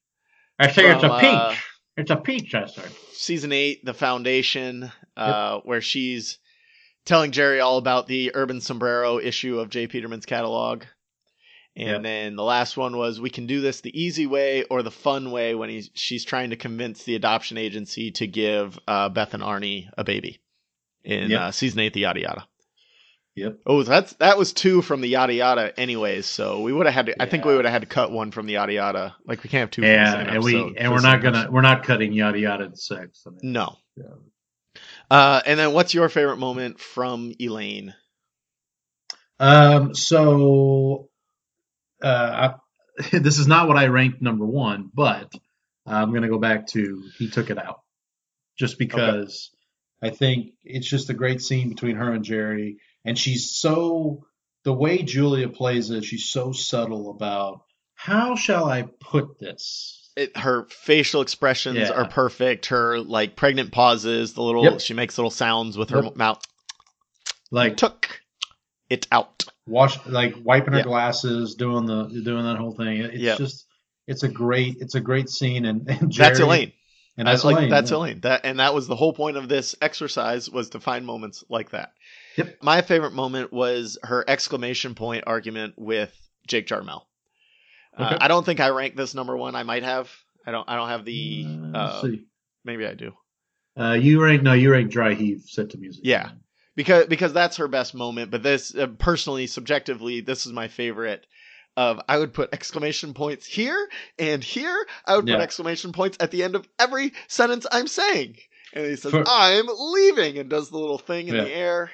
I say it's a peach. It's a peach, I say. Season 8, The Foundation, where she's telling Jerry all about the Urban Sombrero issue of J. Peterman's catalog. And then the last one was We Can Do This the Easy Way or the Fun Way, when she's trying to convince the adoption agency to give Beth and Arnie a baby in season 8, the Yada Yada. Yep. Oh, that was 2 from the Yada Yada anyways, so we would have had to. I think we would have had to cut one from the Yada Yada. Like, we can't have 2 from the same episode. we're not cutting Yada Yada and sex. I mean, no. Yeah. And then what's your favorite moment from Elaine? This is not what I ranked number 1, but I'm going to go back to he took it out, just because I think it's just a great scene between her and Jerry, and the way Julia plays it, she's so subtle about how shall I put this. Her facial expressions are perfect. Her like pregnant pauses, she makes little sounds with her mouth, like took it out. Wiping her glasses, doing that whole thing. It's it's a great scene, and Jerry, that's Elaine. And that's Elaine. That's Elaine. That was the whole point of this exercise, was to find moments like that. Yep. My favorite moment was her exclamation point argument with Jake Jarmel. Okay. I don't think I ranked this number 1. I might have. I don't have the. See. Maybe I do. You rank Dry Heave set to music. Yeah, because that's her best moment. But this, personally, subjectively, this is my favorite. I would put exclamation points here and here. I would put Yeah. exclamation points at the end of every sentence I'm saying. And he says, For, "I'm leaving," and does the little thing in yeah. the air.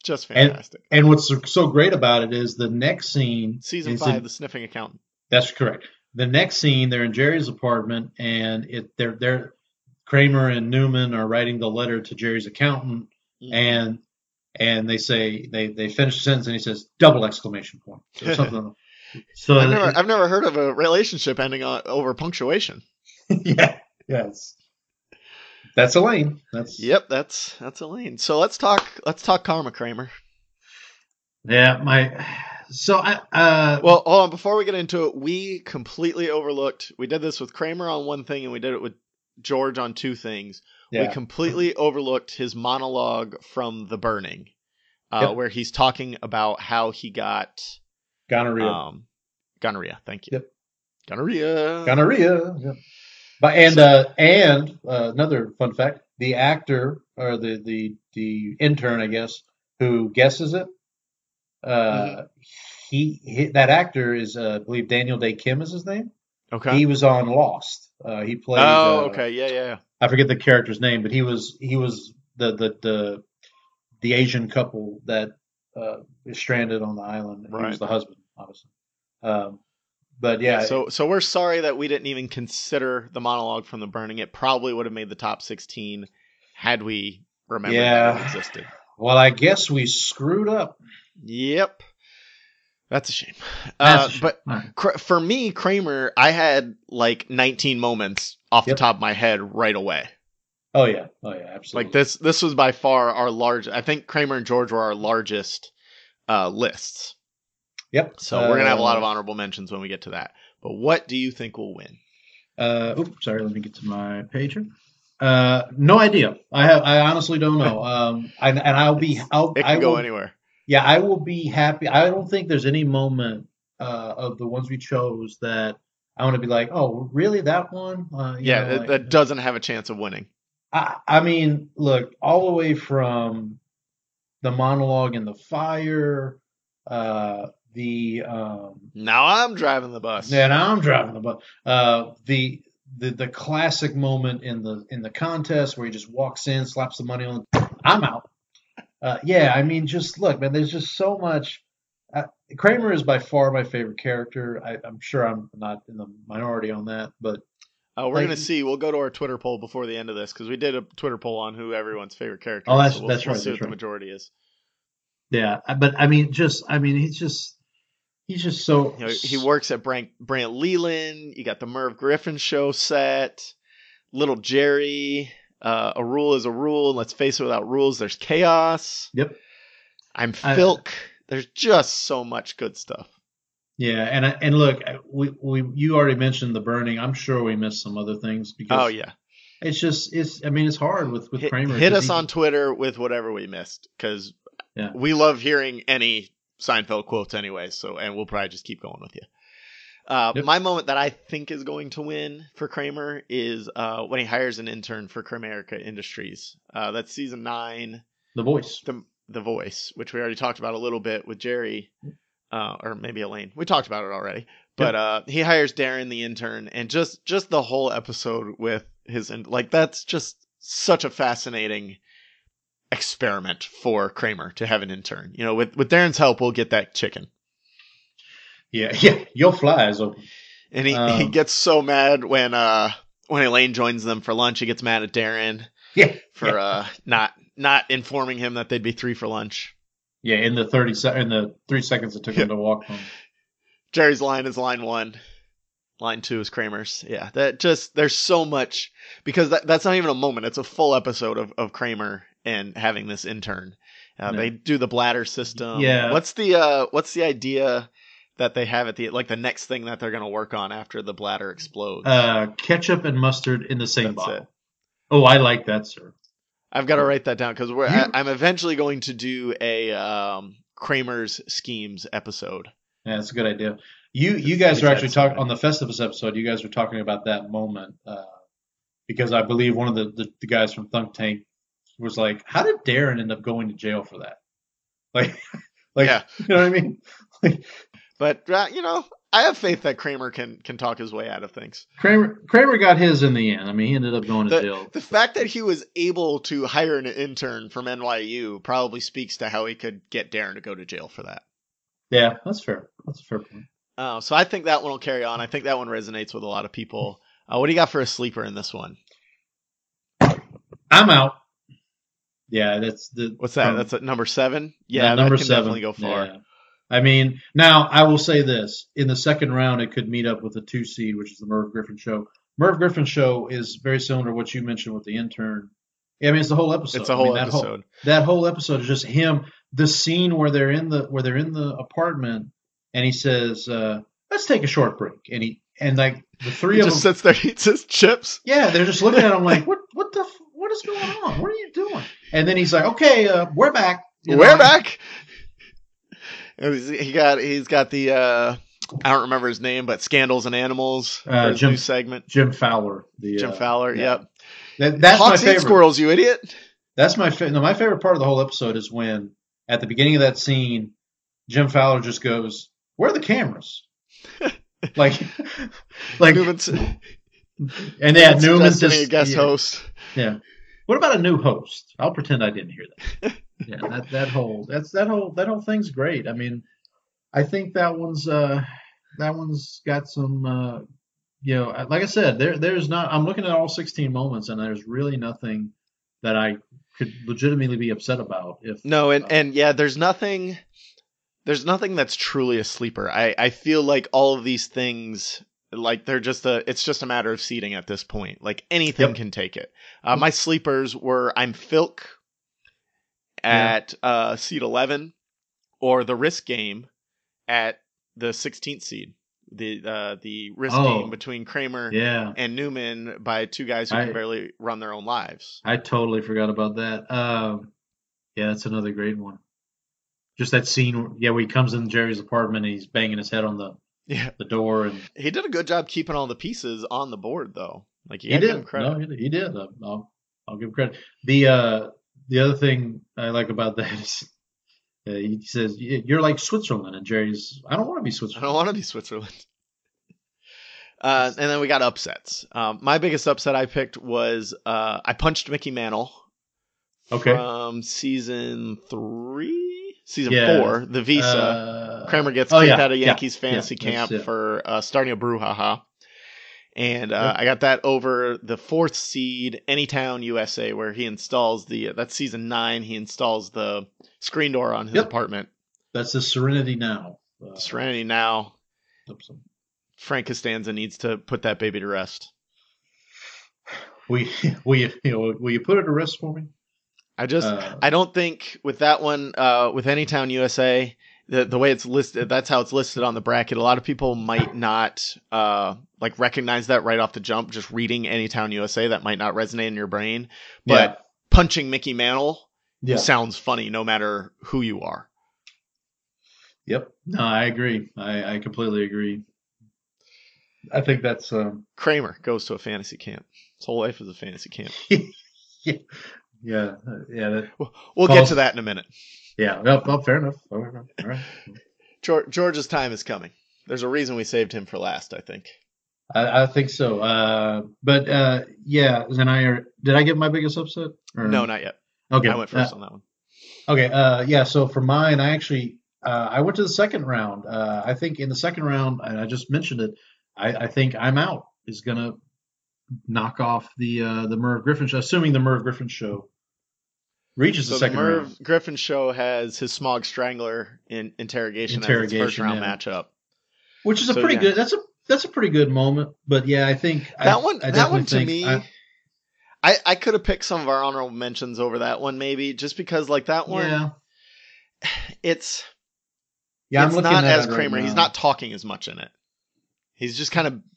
Just And fantastic. and what's so great about it is the next scene. Season 5, The Sniffing Accountant. That's correct. The next scene, they're in Jerry's apartment, and they're Kramer and Newman are writing the letter to Jerry's accountant, Mhm. and they say they finish the sentence, and he says double exclamation point. So something. So I've never heard of a relationship ending over punctuation. yeah, yes, that's Elaine. Yep, that's Elaine. So let's talk Karma, Kramer. Yeah. Well, hold on, before we get into it, we completely overlooked. We did this with Kramer on one thing, and we did it with George on two things. Yeah. We completely overlooked his monologue from The Burning, Yep. where he's talking about how he got Gonorrhea. Gonorrhea. Thank you. Yep. Gonorrhea. Yep. But and another fun fact: the actor or the intern, I guess, who guesses it, Mhm. that actor is, I believe Daniel Day Kim is his name. Okay. He was on Lost. He played. Oh, okay. Yeah. I forget the character's name, but he was the Asian couple that is stranded on the island. He Right. was the husband, obviously. But yeah. So we're sorry that we didn't even consider the monologue from The Burning. It probably would have made the top 16 had we remembered that it existed. Well, I guess we screwed up. Yep. That's a shame. But for me, Kramer, I had like 19 moments off the top of my head right away. Oh yeah, absolutely. Like this was by far our largest. I think Kramer and George were our largest lists. Yep. So we're gonna have a lot of honorable mentions when we get to that. But what do you think will win? Sorry. Let me get to my pager. No idea. I honestly don't know. It can go anywhere. Yeah, I will be happy. I don't think there's any moment of the ones we chose that I want to be like, oh, really, that one? That doesn't have a chance of winning. I mean, look, all the way from the monologue in the fire, now I'm driving the bus. Yeah, now I'm driving the bus. The classic moment in the contest where he just walks in, slaps the money on, I'm out. I mean, just look, man. There's just so much. Kramer is by far my favorite character. I'm sure I'm not in the minority on that, but we're gonna see. We'll go to our Twitter poll before the end of this because we did a Twitter poll on who everyone's favorite character is. That's so right. We'll see what the majority is. Yeah, but I mean, he's just so. He works at Brant Leland. You got the Merv Griffin show set. Little Jerry. A rule is a rule, and let's face it, without rules, there's chaos. Yep. I'm Filk. There's just so much good stuff. Yeah, and look, you already mentioned The Burning. I'm sure we missed some other things because it's hard with Kramer. Hit us on Twitter with whatever we missed because we love hearing any Seinfeld quotes anyway. And we'll probably just keep going with you. My moment that I think is going to win for Kramer is when he hires an intern for Kramerica Industries. That's season 9. The Voice. The Voice, which we already talked about a little bit with Jerry. Or maybe Elaine. We talked about it already. But he hires Darren, the intern, and just the whole episode with his... that's just such a fascinating experiment for Kramer to have an intern. With Darren's help, we'll get that chicken. Yeah, your fly is open. And he gets so mad when Elaine joins them for lunch. He gets mad at Darren for not informing him that they'd be 3 for lunch. Yeah, in the 3 seconds it took him to walk home. Jerry's line is line 1. Line 2 is Kramer's. Yeah, there's so much because that's not even a moment. It's a full episode of Kramer and having this intern. They do the bladder system. Yeah. What's the idea that they have at the next thing that they're going to work on after the bladder explodes? Ketchup and mustard in the same bottle. It. Oh, I like that, sir. I've got to write that down because I'm eventually going to do a Kramer's Schemes episode. Yeah, that's a good idea. You guys are actually talking on the Festivus episode. You guys were talking about that moment because I believe one of the guys from Thunk Tank was like, "How did Darren end up going to jail for that?" Like, like Yeah. you know what I mean? Like, But I have faith that Kramer can talk his way out of things. Kramer got his in the end. I mean, he ended up going to jail. The fact that he was able to hire an intern from NYU probably speaks to how he could get Darren to go to jail for that. Yeah, that's fair. That's a fair point. So I think that one will carry on. I think that one resonates with a lot of people. What do you got for a sleeper in this one? I'm out. Yeah, that's the. What's that? That's at number 7? Yeah, number that can 7 definitely go far. Yeah. I mean, now I will say this: in the second round, it could meet up with a 2 seed, which is the Merv Griffin show. Merv Griffin show is very similar to what you mentioned with the intern. Yeah, I mean, it's the whole episode. It's a whole episode. That whole episode is just him. The scene where they're in the apartment, and he says, "Let's take a short break," and like the three of them just sits there, eats his chips. Yeah, they're just looking at him like, what is going on? What are you doing? And then he's like, okay, we're back. We're back. He's got the I don't remember his name, but Scandals and Animals for his new segment. Jim Fowler. Jim Fowler. Yeah. Yep. That's Hawks my favorite. Eat Squirrels, you idiot. That's my favorite. No, my favorite part of the whole episode is when at the beginning of that scene, Jim Fowler just goes, "Where are the cameras?" like Newman's, and yeah, Newman's just a guest host. Yeah. What about a new host? I'll pretend I didn't hear that. Yeah, that whole thing's great. I mean, I think that one's got some like I said, there's not. I'm looking at all 16 moments, and there's really nothing that I could legitimately be upset about. There's nothing that's truly a sleeper. I feel like all of these things, like it's just a matter of seeding at this point. Like anything can take it. My sleepers were I'm Filk at seed 11, or the Risk Game at the 16th seed. The Risk Game between Kramer and Newman by two guys who can barely run their own lives. I totally forgot about that. Yeah, that's another great one. Just that scene, where he comes in Jerry's apartment and he's banging his head on the door, and he did a good job keeping all the pieces on the board, though. Like he did. Give him credit. No, he did. I'll give him credit. The other thing I like about that is he says, "You're like Switzerland," and Jerry's, "I don't want to be Switzerland. I don't want to be Switzerland." And then we got upsets. My biggest upset I picked was I punched Mickey Mantle. Okay. From season 4, the Visa. Kramer gets kicked out of Yankees fantasy camp for starting a brouhaha. And I got that over the 4th seed, Anytown, USA, where he installs that's season 9. He installs the screen door on his apartment. That's the Serenity Now. Serenity Now. Frank Costanza needs to put that baby to rest. Will you put it to rest for me? I don't think with that one, with Anytown USA, the way it's listed, that's how it's listed on the bracket. A lot of people might not recognize that right off the jump. Just reading Anytown USA, that might not resonate in your brain. But punching Mickey Mantle sounds funny no matter who you are. Yep. No, I agree. I completely agree. I think that's Kramer goes to a fantasy camp. His whole life is a fantasy camp. Yeah. We'll get to that in a minute. Yeah. Well, fair enough. All right. George's time is coming. There's a reason we saved him for last, I think. I think so. But then did I get my biggest upset? Or? No, not yet. Okay. I went first on that one. Okay. So for mine, I actually I went to the second round. I think in the second round, and I just mentioned it, I think I'm Out is going to knock off the Merv Griffin show, assuming the Merv Griffin show reaches the second round. The Merv Griffin show has his Smog Strangler in interrogation as its first round matchup, which is a pretty good. That's a pretty good moment. But yeah, I think that one to me. I could have picked some of our honorable mentions over that one, maybe just because like that one. Yeah. It's I'm looking not at as Kramer. He's not talking as much in it. He's just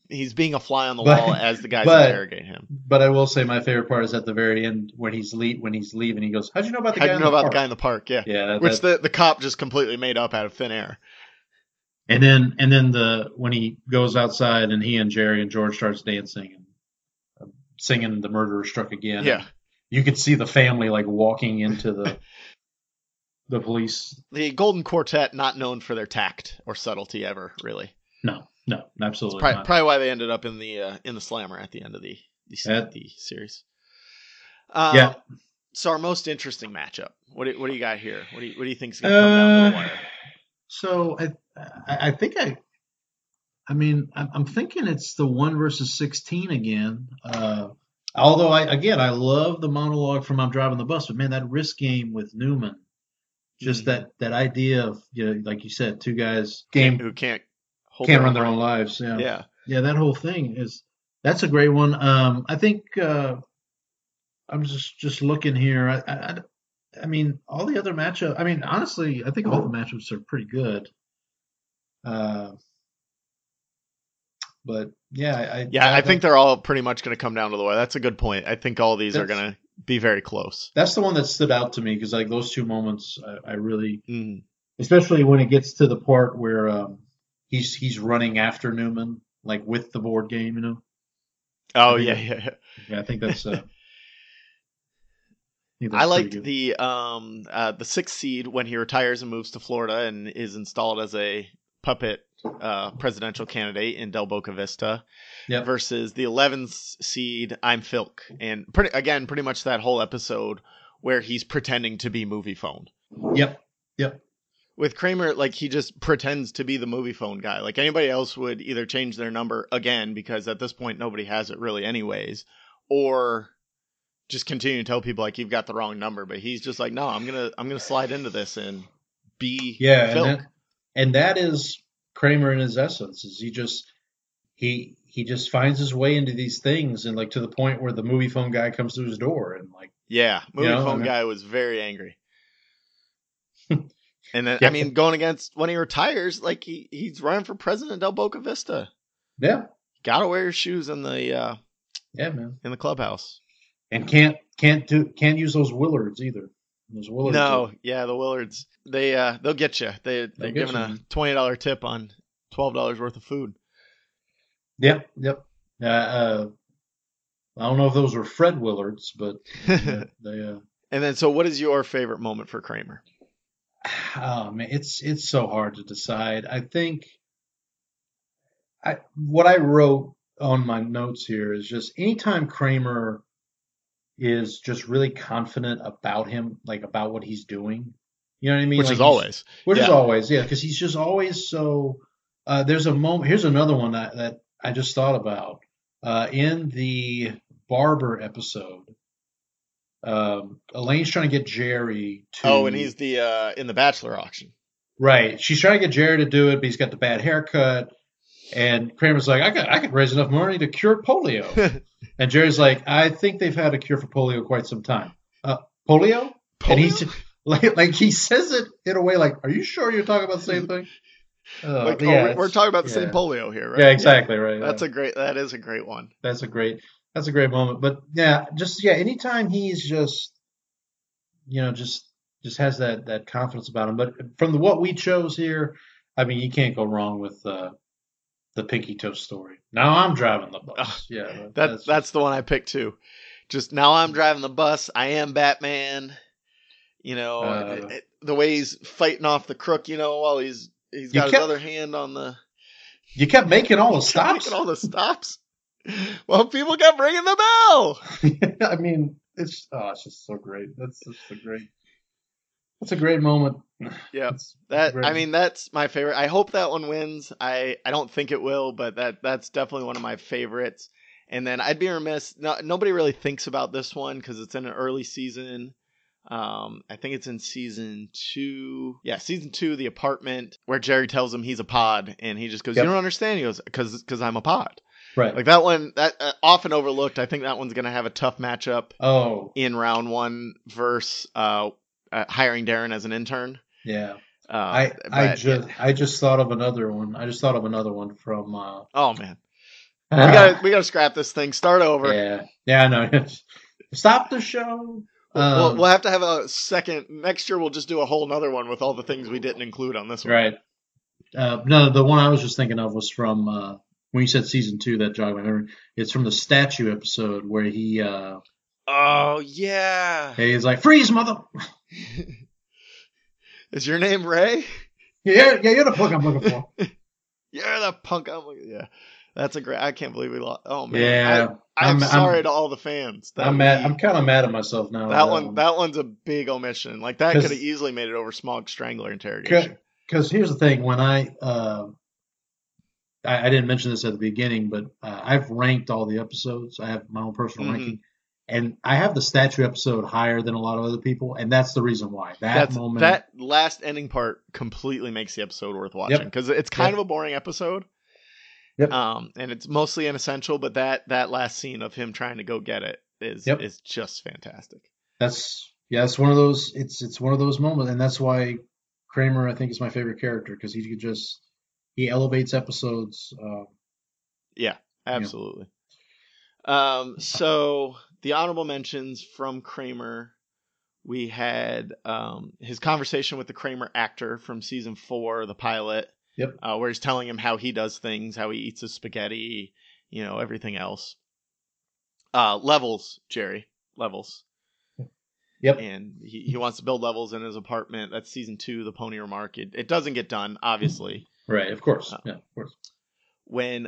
he's being a fly on the wall as the guys interrogate him. But I will say my favorite part is at the very end when he's leaving. He goes, "How'd you know about the guy? The guy in the park?" Yeah, which the cop just completely made up out of thin air. And then when he goes outside and he and Jerry and George starts dancing, and singing "The Murderer Struck Again." Yeah. And you could see the family like walking into the police. The Golden Quartet, not known for their tact or subtlety ever, really. No, It's absolutely not. probably why they ended up in the slammer at the end of the series. Yeah. So our most interesting matchup. What do you got here? What do you think is going to come down to the wire? So I think I'm thinking it's the 1 versus 16 again. Although I love the monologue from "I'm Driving the Bus," but man, that wrist game with Newman, just that idea of, like you said, two guys who can't run their own lives. Yeah, that whole thing that's a great one. I think I'm just looking here. I mean, all the other matchups. I mean, honestly, I think all the matchups are pretty good. But yeah, I think they're all pretty much going to come down to the wire. That's a good point. I think all these are going to be very close. That's the one that stood out to me because like those two moments, I really, especially when it gets to the part where he's running after Newman, like with the board game, Oh yeah. I think that's. I liked the 6th seed when he retires and moves to Florida and is installed as a puppet presidential candidate in Del Boca Vista, versus the 11th seed I'm Filk, and pretty much that whole episode where he's pretending to be movie phone. Yep. With Kramer, like he just pretends to be the movie phone guy. Like anybody else would either change their number again because at this point nobody has it really anyways, or just continue to tell people like you've got the wrong number. But he's just like, no, I'm gonna slide into this and be Filk. And that is Kramer in his essence. Is he just finds his way into these things, and like to the point where the movie phone guy comes to his door and like movie phone guy was very angry. And then I mean, going against when he retires, like he's running for president of Del Boca Vista. Yeah, gotta wear your shoes in the man, in the clubhouse. And can't use those Willards either. Those Willards. No, the Willards. They'll get you. They're giving a $20 tip on $12 worth of food. Yep. I don't know if those were Fred Willards, but they. And then, so what is your favorite moment for Kramer? Oh man, it's so hard to decide. I think what I wrote on my notes here is just anytime Kramer is just really confident about him, like about what he's doing. You know what I mean? Which is always, because he's just always so. There's a moment. Here's another one that I just thought about in the barber episode. Elaine's trying to get Jerry to. Oh, and he's the in the bachelor auction. Right. She's trying to get Jerry to do it, but he's got the bad haircut. And Kramer's like, I could raise enough money to cure polio. And Jerry's like, I think they've had a cure for polio quite some time. Polio? And he's like he says it in a way like, are you sure you're talking about the same thing? We're talking about the same polio here, right? Yeah, exactly, right. That is a great one. That's a great moment. But anytime he's just has that confidence about him. But from what we chose here, I mean, you can't go wrong with the Pinky Toast story. Now I'm driving the bus. That's the one I picked too. Just now I'm driving the bus. I am Batman. The way he's fighting off the crook. While he's got his other hand on the. You kept making all the stops. Well, people kept ringing the bell. I mean, it's just so great. That's a great moment. Yeah, that's my favorite. I hope that one wins. I don't think it will, but that's definitely one of my favorites. And then I'd be remiss. Nobody really thinks about this one because it's in an early season. I think it's in season 2. Yeah, season 2, The Apartment, where Jerry tells him he's a pod, and he just goes, "You don't understand." He goes, "Because I'm a pod." Right. Like that one, that often overlooked. I think that one's going to have a tough matchup. In round 1 versus hiring Darren as an intern. Yeah. I just thought of another one. I just thought of another one from. Oh man. We gotta scrap this thing. Start over. Yeah. I know. Stop the show. We'll have to have a second. Next year, we'll just do a whole nother one with all the things we didn't include on this one. Right. No, the one I was just thinking of was from when you said season 2, that jogged my memory. It's from the statue episode where Oh yeah. he's like, freeze, mother. Is your name Ray? Yeah, you're the punk I'm looking for. You're the punk. Yeah, that's a great. I can't believe we lost. Oh man, Yeah, I'm sorry to all the fans. I'm mad. I'm kind of mad at myself now. That one's a big omission. Like that could have easily made it over Smog Strangler interrogation. Because here's the thing: when I didn't mention this at the beginning, but I've ranked all the episodes. I have my own personal ranking, and I have the statue episode higher than a lot of other people, and that's the reason why. That last ending part completely makes the episode worth watching because it's kind of a boring episode. Yep. And it's mostly inessential, but that last scene of him trying to go get it is just fantastic. It's one of those. It's one of those moments, and that's why Kramer, I think, is my favorite character because he elevates episodes. Yeah, absolutely. So the honorable mentions from Kramer, we had his conversation with the Kramer actor from season 4, the pilot. Yep. Where he's telling him how he does things, how he eats his spaghetti, everything else. Levels, Jerry. Levels. Yep. And he wants to build levels in his apartment. That's season 2, the pony remark. It doesn't get done, obviously. Right, of course. Yeah, of course. When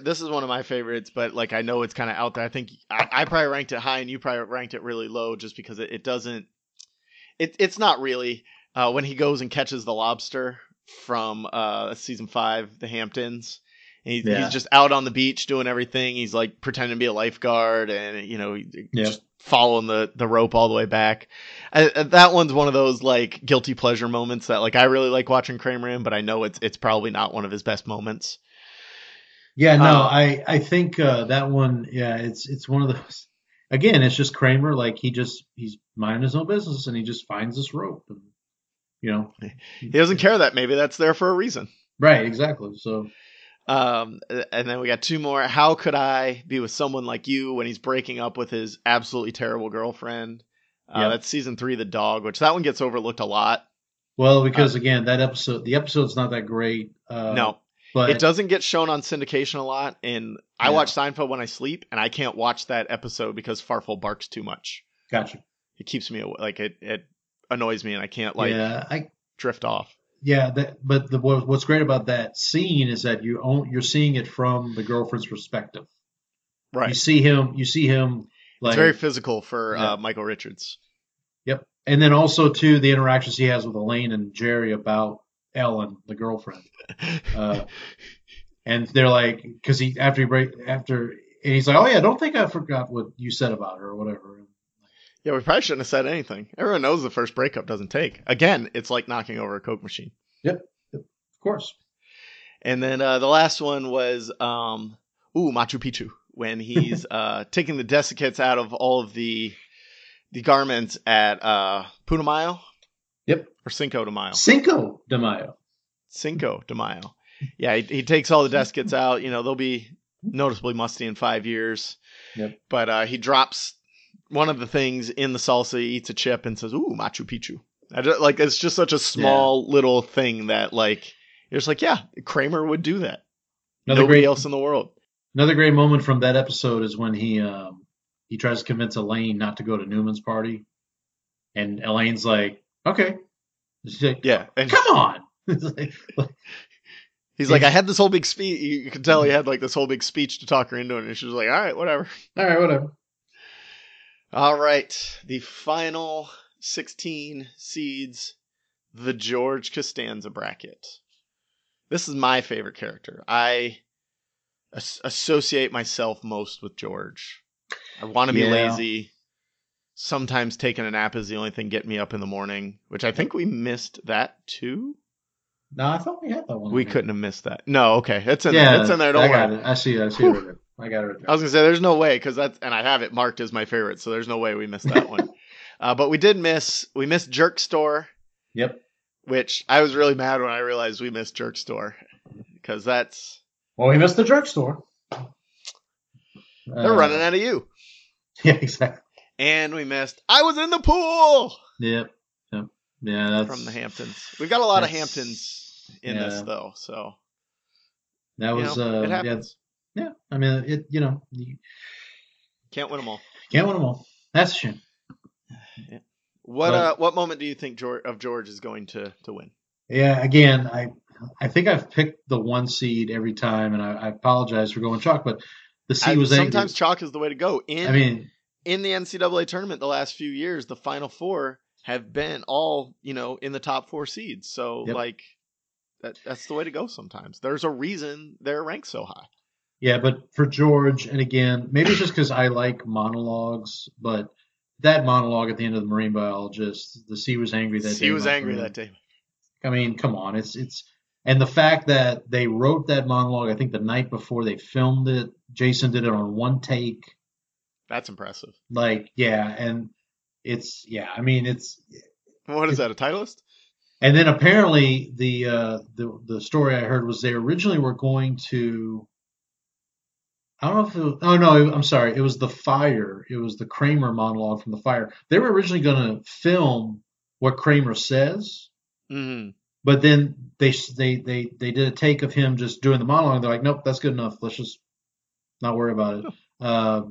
this is one of my favorites, but like I know it's kind of out there. I think I probably ranked it high and you probably ranked it really low just because it doesn't. It's not really when he goes and catches the lobster from season 5, the Hamptons. And he's just out on the beach doing everything. He's like pretending to be a lifeguard and just following the rope all the way back. That one's one of those like guilty pleasure moments that like I really like watching Kramer in, but I know it's probably not one of his best moments. Yeah, no, I think that one, it's one of those. Again, it's just Kramer, like he's minding his own business and he just finds this rope and he doesn't care that maybe that's there for a reason. Right, exactly. So and then we got 2 more. How could I be with someone like you when he's breaking up with his absolutely terrible girlfriend? That's season 3, The Dog, which that one gets overlooked a lot. Well, because again, the episode's not that great. No, but it doesn't get shown on syndication a lot. And I watch Seinfeld when I sleep, and I can't watch that episode because Farfel barks too much. Gotcha. It keeps me like it annoys me, and I can't drift off. Yeah, what's great about that scene is that you're seeing it from the girlfriend's perspective. Right. You see him. Like, it's very physical for Michael Richards. Yep. And then also too the interactions he has with Elaine and Jerry about Ellen, the girlfriend. And they're like, because after and he's like, oh yeah, don't think I forgot what you said about her or whatever. Yeah, we probably shouldn't have said anything. Everyone knows the first breakup doesn't take. Again, it's like knocking over a Coke machine. Yep, of course. And then the last one was Machu Picchu, when he's taking the desiccates out of all of the garments at Putumayo. Yep. Or Cinco de Mayo. Cinco de Mayo. Cinco de Mayo. Yeah, he takes all the desiccates out. They'll be noticeably musty in 5 years. Yep. But he drops one of the things in the salsa, he eats a chip and says, "Ooh, Machu Picchu." It's just such a small little thing that like you're just like, yeah, Kramer would do that. Nobody else in the world. Another great moment from that episode is when he tries to convince Elaine not to go to Newman's party, and Elaine's like, "Okay." She's like, yeah, and come on. He's like, I had this whole big speech. You can tell he had like this whole big speech to talk her into it, and she was like, all right, whatever. All right, the final 16 seeds, the George Costanza bracket. This is my favorite character. I associate myself most with George. I want to be lazy. Sometimes taking a nap is the only thing getting me up in the morning, which I think we missed that too. No, I thought we had that one. We couldn't have missed that. No, okay. It's in there. It's in there. Don't worry. I see it right there. I got it right there. I was going to say, there's no way, and I have it marked as my favorite, so there's no way we missed that one. But we missed Jerk Store. Yep. Which I was really mad when I realized we missed Jerk Store. Because we missed the Jerk Store. They're running out of you. Yeah, exactly. And we missed I Was in the Pool. Yep. Yeah, that's from the Hamptons. We've got a lot of Hamptons in this, though, so. That was It yeah, happens. yeah. I mean, you Can't win them all. can't win them all. That's a shame. Yeah. But What moment do you think George is going to win? yeah, again, I think I've picked the one seed every time, and I apologize for going chalk, but the sea was angry. Sometimes chalk is the way to go. I mean, In the NCAA tournament the last few years, the Final Four have been all in the top four seeds. So yep. like that's the way to go. Sometimes there's a reason they're ranked so high. Yeah, but for George, and again, maybe it's just because I like monologues, but that monologue at the end of the marine biologist, the sea was angry that He day, was my angry that friend. day. I mean, come on, and the fact that they wrote that monologue, I think the night before they filmed it, Jason did it on one take. That's impressive. Like, yeah, and yeah, I mean, What is it, that, a Titleist? and then apparently the story I heard was they originally were going to. I don't know if oh no, I'm sorry. It was the fire. It was the Kramer monologue from the fire. They were originally going to film what Kramer says, Mm-hmm. but then they did a take of him just doing the monologue. They're like, nope, that's good enough. Let's just not worry about it. Uh,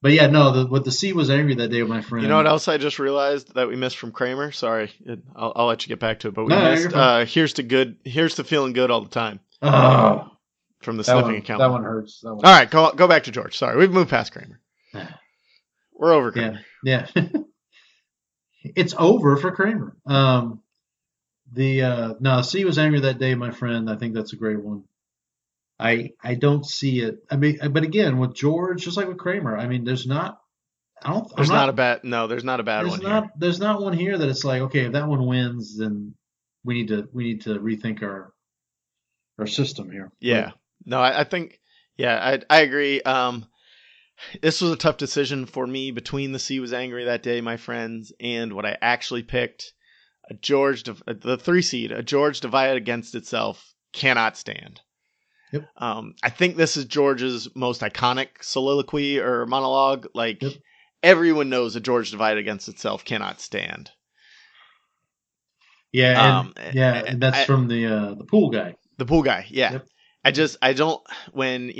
but yeah, no. What the sea was angry that day with my You know what friend. else I just realized that we missed from Kramer? Sorry, I'll let you get back to it. But we No, no, you're missed. fine. Here's to feeling good all the time Oh, from the sniffing that accountant. one hurts. That one All right, hurts. go back to George. Sorry, we've moved past Kramer. We're over Yeah, Kramer. yeah. It's over for Kramer. No, C was angry that day, my friend. I think that's a great one. I don't see it. I mean, but again, with George, just like with Kramer, I mean, there's not. I don't. I'm There's not a not. bad. No, there's not a bad There's one here. not. There's not one here that it's like, okay, if that one wins, then we need to rethink our system here. But Yeah. No, I think. Yeah, I agree. This was a tough decision for me between the sea was angry that day, my friends, and what I actually picked. The 3 seed, a George divided against itself cannot stand. yep, I think this is George's most iconic soliloquy or monologue. Like yep, everyone knows a George divided against itself cannot stand. yeah, Um, and that's I, from the pool guy. the pool guy, yeah. Yep. I don't when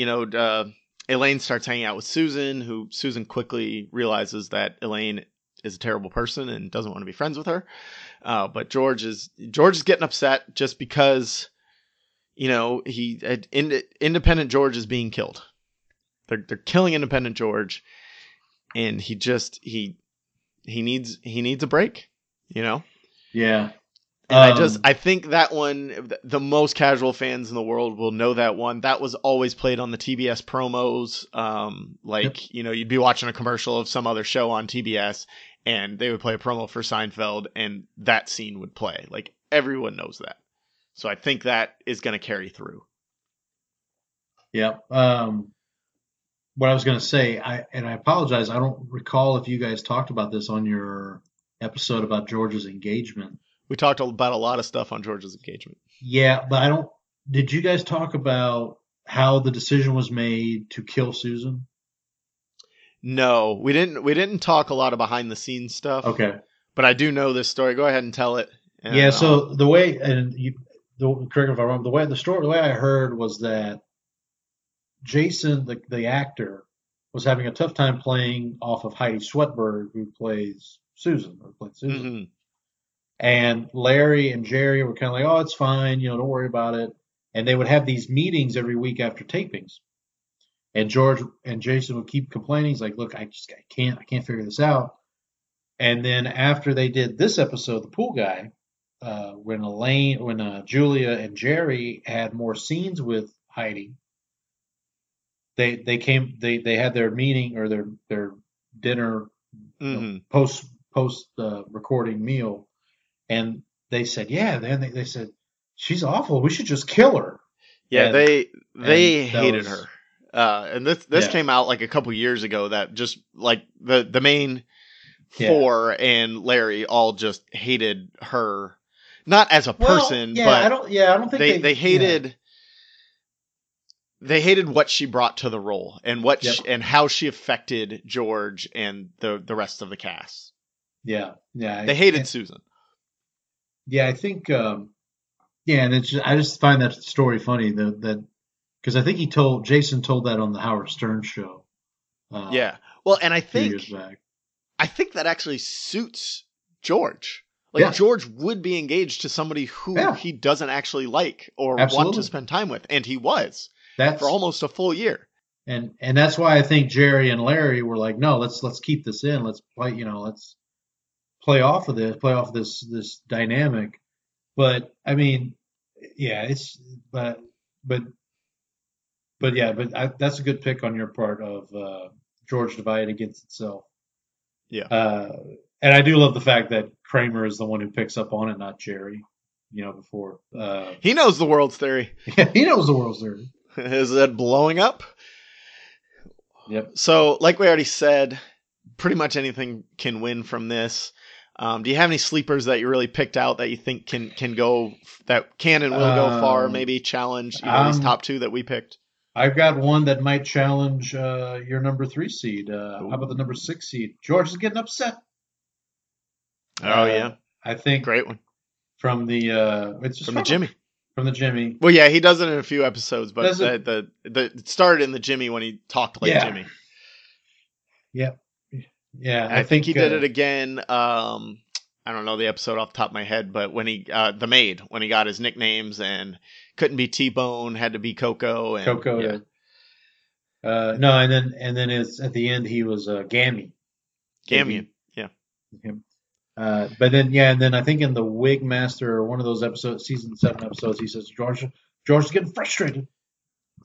Elaine starts hanging out with Susan, who Susan quickly realizes that Elaine is a terrible person and doesn't want to be friends with her. But George is getting upset just because independent George is being killed. They're killing independent George, and he needs a break. Yeah. And I think that one, the most casual fans in the world will know that one. That was always played on the TBS promos. Yep. You'd be watching a commercial of some other show on TBS, and they would play a promo for Seinfeld, and that scene would play. Like everyone knows that. So I think that is going to carry through. Yeah. What I was going to say, I apologize. I don't recall if you guys talked about this on your episode about George's engagement. We talked about a lot of stuff on George's engagement. Yeah, but I don't. Did you guys talk about how the decision was made to kill Susan? No, we didn't. We didn't talk a lot of behind the scenes stuff, Okay. but I do know this story. Go ahead and tell it. Yeah. And So the way, and correct me if I'm wrong. The way I heard was that Jason, the actor, was having a tough time playing off of Heidi Sweatberg, who plays Susan or played Susan. mm-hmm. And Larry and Jerry were kind of like, "Oh, it's fine, don't worry about it." And they would have these meetings every week after tapings. And George and Jason would keep complaining. He's like, "Look, I can't figure this out." And then after they did this episode, the pool guy, when Julia and Jerry had more scenes with Heidi, they had their meeting or their dinner, Mm-hmm. post recording meal, and they said, yeah. Then they said, she's awful. We should just kill her. Yeah, And they that hated was her. And this yeah came out like a couple years ago. That just like the main yeah. four and Larry all just hated her, not as a Well, person, yeah, but I don't think they yeah. hated what she brought to the role and Yep. and how she affected George and the rest of the cast. Yeah, yeah, They hated Susan. yeah. I think yeah, and I just find that story funny that because I think Jason told that on the Howard Stern show a Yeah. Well, and few years back. I think that actually suits George. Like Yeah, George would be engaged to somebody who yeah, he doesn't actually like or want to absolutely. spend time with, and he was for That's almost a full year. and that's why I think Jerry and Larry were like, no, let's keep this in. Let's play, let's play off this dynamic. But I mean, yeah, it's but that's a good pick on your part of George divided against itself. Yeah. Uh, and I do love the fact that Kramer is the one who picks up on it, not Jerry. Before He knows the world's theory. he knows the world's there. Is it blowing up? Yep. So, like we already said, pretty much anything can win from this. Do you have any sleepers that you really picked out that you think can go, that can and will go far? Maybe challenge these top two that we picked. I've got one that might challenge your number 3 seed. How about the number 6 seed? George is getting upset. Oh yeah, I think great one from the from the Jimmy. From the Jimmy. Well, yeah, he does it in a few episodes, but it started in the Jimmy when he talked like Jimmy. Yeah. Yeah. I think he did it again. I don't know the episode off the top of my head, but when he the maid, when he got his nicknames and couldn't be T-Bone, had to be Coco. And, Coco. Yeah. No, and then it's at the end he was Gammy. Gamian. Yeah. But then and then I think in the Wig Master or one of those episodes, season 7 episodes, he says George is getting frustrated.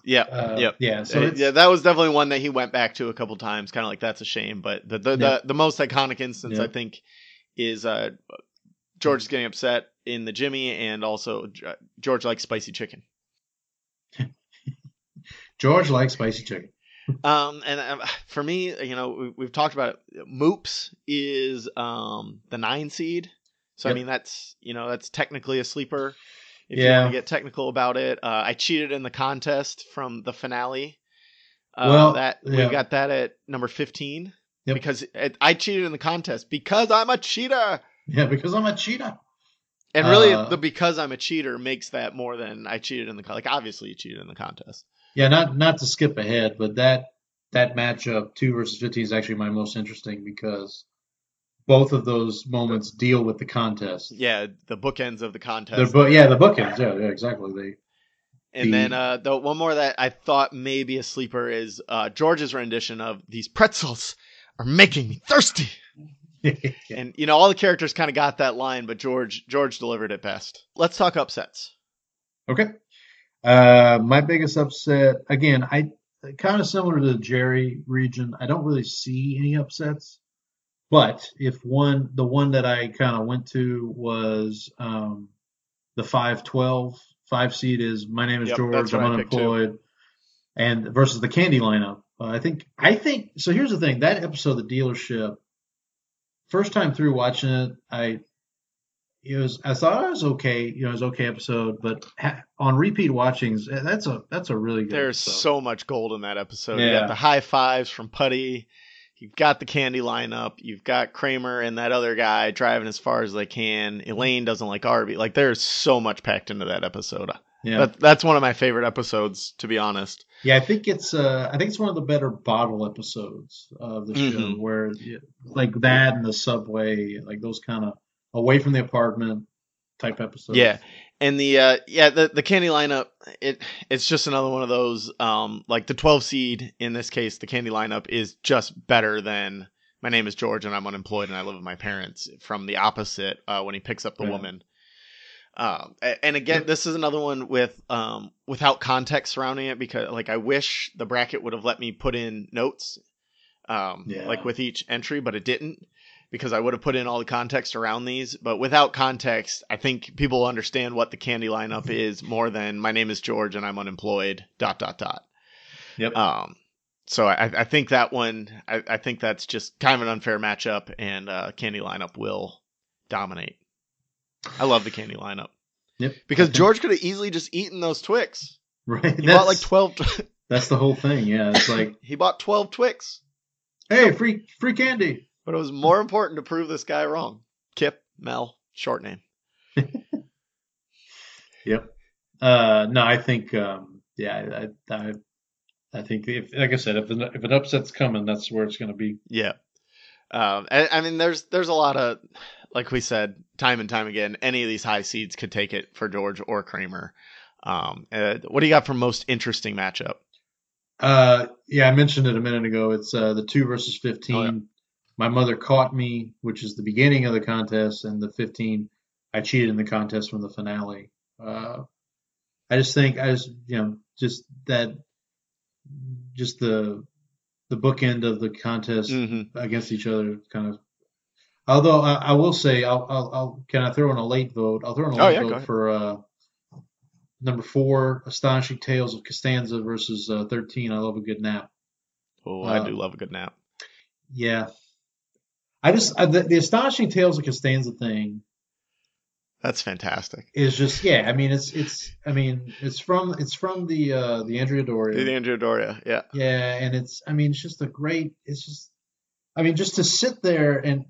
Yeah. Yeah. So that was definitely one that he went back to a couple times, kind of like that's a shame. But the most iconic instance I think is George is getting upset in the Jimmy, and also George likes spicy chicken. George likes spicy chicken. And for me, we've talked about it. Moops is the 9 seed, so I mean that's technically a sleeper if you want to get technical about it. I cheated in the contest from the finale. We got that at number 15 because I cheated in the contest because I'm a cheater. Yeah, because I'm a cheater. And really, the because I'm a cheater makes that more than I cheated in the like. Obviously, you cheated in the contest. Yeah, not to skip ahead, but that matchup 2 versus 15 is actually my most interesting because both of those moments deal with the contest. Yeah, the bookends of the contest. The bookends. Yeah, exactly. Then the one more that I thought may be a sleeper is George's rendition of "These pretzels are making me thirsty." And all the characters kind of got that line, but George delivered it best. Let's talk upsets. Okay. My biggest upset, again, I kind of similar to the Jerry region. I don't really see any upsets, but the one that I kind of went to was the 5-12 5 seed is My Name is George, I'm unemployed, and versus the Candy lineup. I think so. Here's the thing: that episode, The Dealership, first time through watching it, I thought it was okay. It was an okay episode, but on repeat watchings, that's a really good There's episode. so much gold in that episode. Yeah. You got the high fives from Putty. You've got the Candy lineup. You've got Kramer and that other guy driving as far as they can. Elaine doesn't like Arby. Like, there's so much packed into that episode. Yeah. That's one of my favorite episodes, to be honest. Yeah, I think it's one of the better bottle episodes of the show, where like that and the subway, like those kind of away from the apartment type episodes. Yeah. And the Candy lineup, it's just another one of those, like the 12 seed in this case, the Candy lineup is just better than My Name is George and I'm unemployed and I live with my parents, from the opposite when he picks up the woman. And again, this is another one with without context surrounding it, because like I wish the bracket would have let me put in notes like with each entry, but it didn't, because I would have put in all the context around these. But without context, I think people understand what the Candy lineup is more than My Name is George and I'm unemployed ... Yep. So I think that one, I think that's just kind of an unfair matchup, and Candy lineup will dominate. I love the Candy lineup. Yep. Because George could have easily just eaten those Twix. Right. He bought like 12. That's the whole thing. Yeah. It's like he bought 12 Twix. Hey, free candy. But it was more important to prove this guy wrong. Kip, Mel, short name. Yep. No, I think yeah, I think if, like I said, if an upset's coming, that's where it's going to be. Yeah. I mean, there's a lot of, like we said, time and time again, any of these high seeds could take it for George or Kramer. What do you got for most interesting matchup? Yeah, I mentioned it a minute ago. It's the 2 versus Oh, yeah. 15. My mother caught me, which is the beginning of the contest, and the 15. I cheated in the contest from the finale. I just think just that just the bookend of the contest Hmm. against each other kind of. Although I will say, can I throw in a late vote? I'll throw in a Oh, late yeah, go vote ahead. for number 4, Astonishing Tales of Costanza versus 13. I love a good nap. Oh, I Uh, do love a good nap. yeah, the Astonishing Tales of Costanza thing That's fantastic. is just yeah. I mean, it's from the Andrea The Doria. Andrea Doria, yeah. Yeah, and I mean, it's just a great. It's just I mean, just to sit there and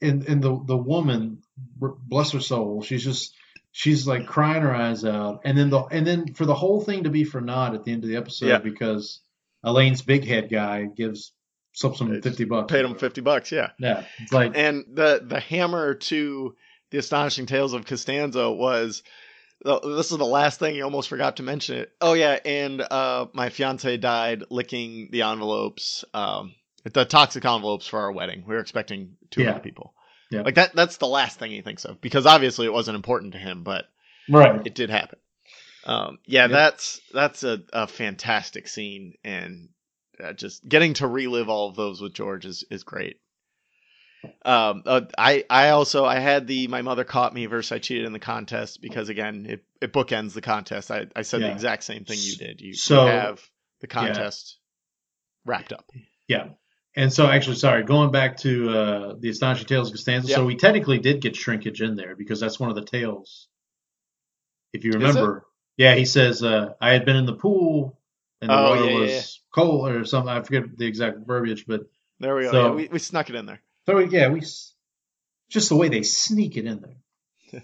the woman, bless her soul, she's like crying her eyes out, and then for the whole thing to be for naught at the end of the Yeah. episode because Elaine's big head guy gives some It's $50 or paid him whatever. $50, yeah. Yeah, it's like And the hammer to the Astonishing Tales of Costanza was, this is the last thing you almost forgot to mention it. Oh yeah, and my fiance died licking the envelopes, the toxic envelopes for our wedding. We were expecting 200 yeah, people. yeah, Like that's the last thing he thinks of because obviously it wasn't important to him, but right, it did happen. Yeah, yep, that's a fantastic scene, and just getting to relive all of those with George is great. I also I had the my mother caught me versus I cheated in the contest because again it bookends the contest. I said the yeah. exact same thing you did. You So have the yeah, contest wrapped up. yeah. And so actually, sorry, going back to the Astonishing Tales of Costanza. Yeah, So we technically did get shrinkage in there because that's one of the tales. If you is it? remember, yeah, he says, I had been in the pool and the Oh water yeah, yeah, yeah. was cold or something. I forget the exact verbiage, but There we go. Yeah, so, we snuck it in there. yeah, just the way they sneak it in there.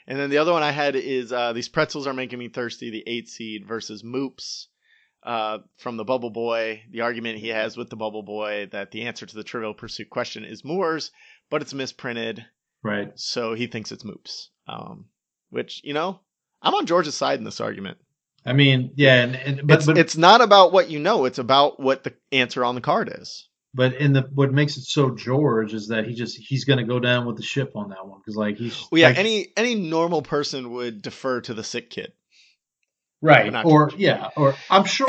And then the other one I had is these pretzels are making me thirsty. The 8 seed versus Moops. From the Bubble Boy, the argument he has with the Bubble Boy that the answer to the Trivial Pursuit question is Moors, but it's misprinted, Right. so he thinks it's Moops. Which I'm on George's side in this argument. I mean, yeah, It's not about what you know; it's about what the answer on the card is. but in the what makes it so George is that he's going to go down with the ship on that one because like he's Well, yeah, like any normal person would defer to the sick kid, but right not or George. yeah or I'm sure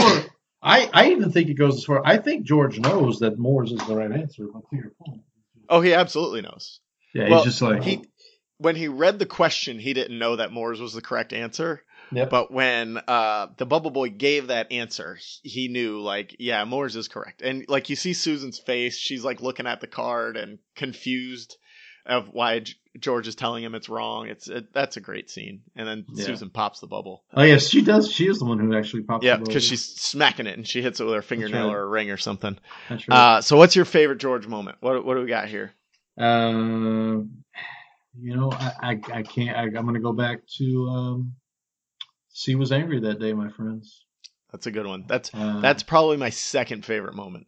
I even think it goes as far. I think George knows that Moore's is the right answer. But to your point, Oh, he absolutely knows. yeah, he's Well, just like he when he read the question, he didn't know that Moore's was the correct answer. yep, But when the Bubble Boy gave that answer, he knew, like, yeah, Moore's is correct. And, like, you see Susan's face. She's, like, looking at the card and confused of why George is telling him it's wrong. That's a great scene. And then yeah. Susan pops the bubble. Oh yes, she does. She is the one who actually pops the Yeah, because bubble. she's smacking it and she hits it with her That's fingernail right. or a ring or something. That's right. So what's your favorite George moment? What do we got here? Um, I can't. I'm going to go back to she was angry that day, my friends. That's a good one. That's Uh, that's probably my second favorite moment.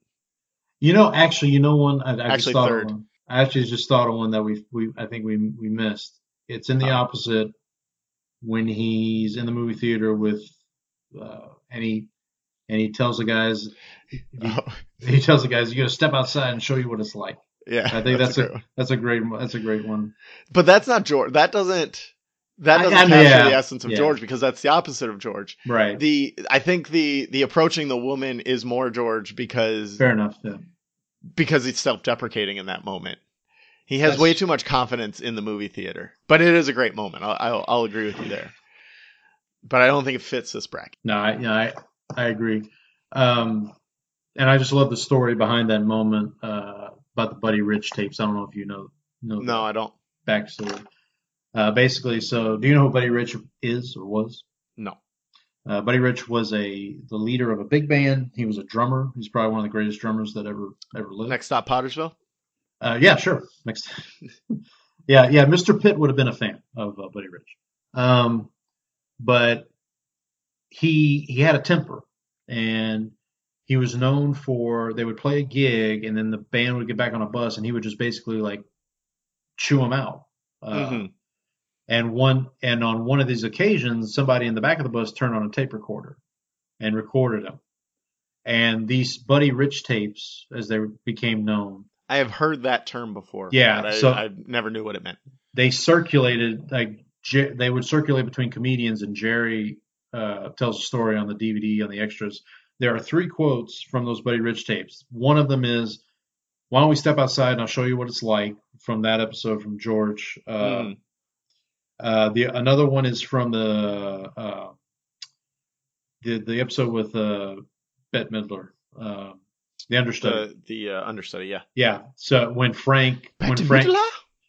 actually, one I just Actually, thought of third. one. I actually just thought of one that we I think we missed. It's in the Uh, opposite when he's in the movie theater with uh, and he and he tells the guys he, oh, he tells the guys you got to step outside and show you what it's like. yeah, I think that's a great one. that's a great one. But that's not George. That doesn't I mean, capture the yeah, essence of yeah, George because that's the opposite of George. right. I think the approaching the woman is more George Fair enough. Yeah. because he's self-deprecating in that moment. He has way That's too much confidence in the movie theater, but it is a great moment. I'll agree with you there. But I don't think it fits this bracket. no, I agree. Um, and I just love the story behind that moment about the Buddy Rich tapes. I don't know if you know No, the I don't. backstory. Basically, so do you know who Buddy Rich is or was? No. Buddy Rich was the leader of a big band. He was a drummer. He's probably one of the greatest drummers that ever lived. Next stop, Pottersville. Yeah, sure. Next, yeah. Mr. Pitt would have been a fan of Buddy Rich. But he had a temper, and he was known for they would play a gig, and then the band would get back on a bus, and he would just basically like chew them out. Uh, Hmm. and on one of these occasions, somebody in the back of the bus turned on a tape recorder and recorded him. And these Buddy Rich tapes, as they became known, I have heard that term before, but yeah. I So never knew what it meant. they circulated like they would circulate between comedians, and Jerry tells a story on the DVD on the extras. There are three quotes from those Buddy Rich tapes. One of them is, "Why don't we step outside and I'll show you what it's like," from that episode from George. Hmm. The another one is from the episode with Bette Midler, the understudy. The understudy, yeah. Yeah. So Bette Midler?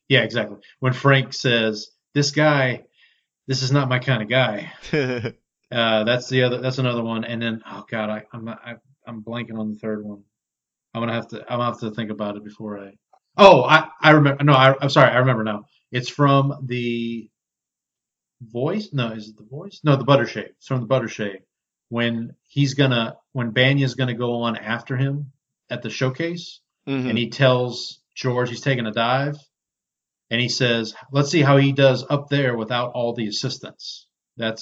yeah, exactly. When Frank says, "This guy, this is not my kind of guy." That's another one. And then, oh God, I'm blanking on the third one. I'm gonna have to think about it before I. Oh, I remember. No, I'm sorry. I remember now. It's from the Voice. No, is it the Voice? No, the Butter Shave. It's from the Butter Shave. When Banya's gonna go on after him at the showcase, and Hmm. he tells George he's taking a dive, and he says, "Let's see how he does up there without all the assistants."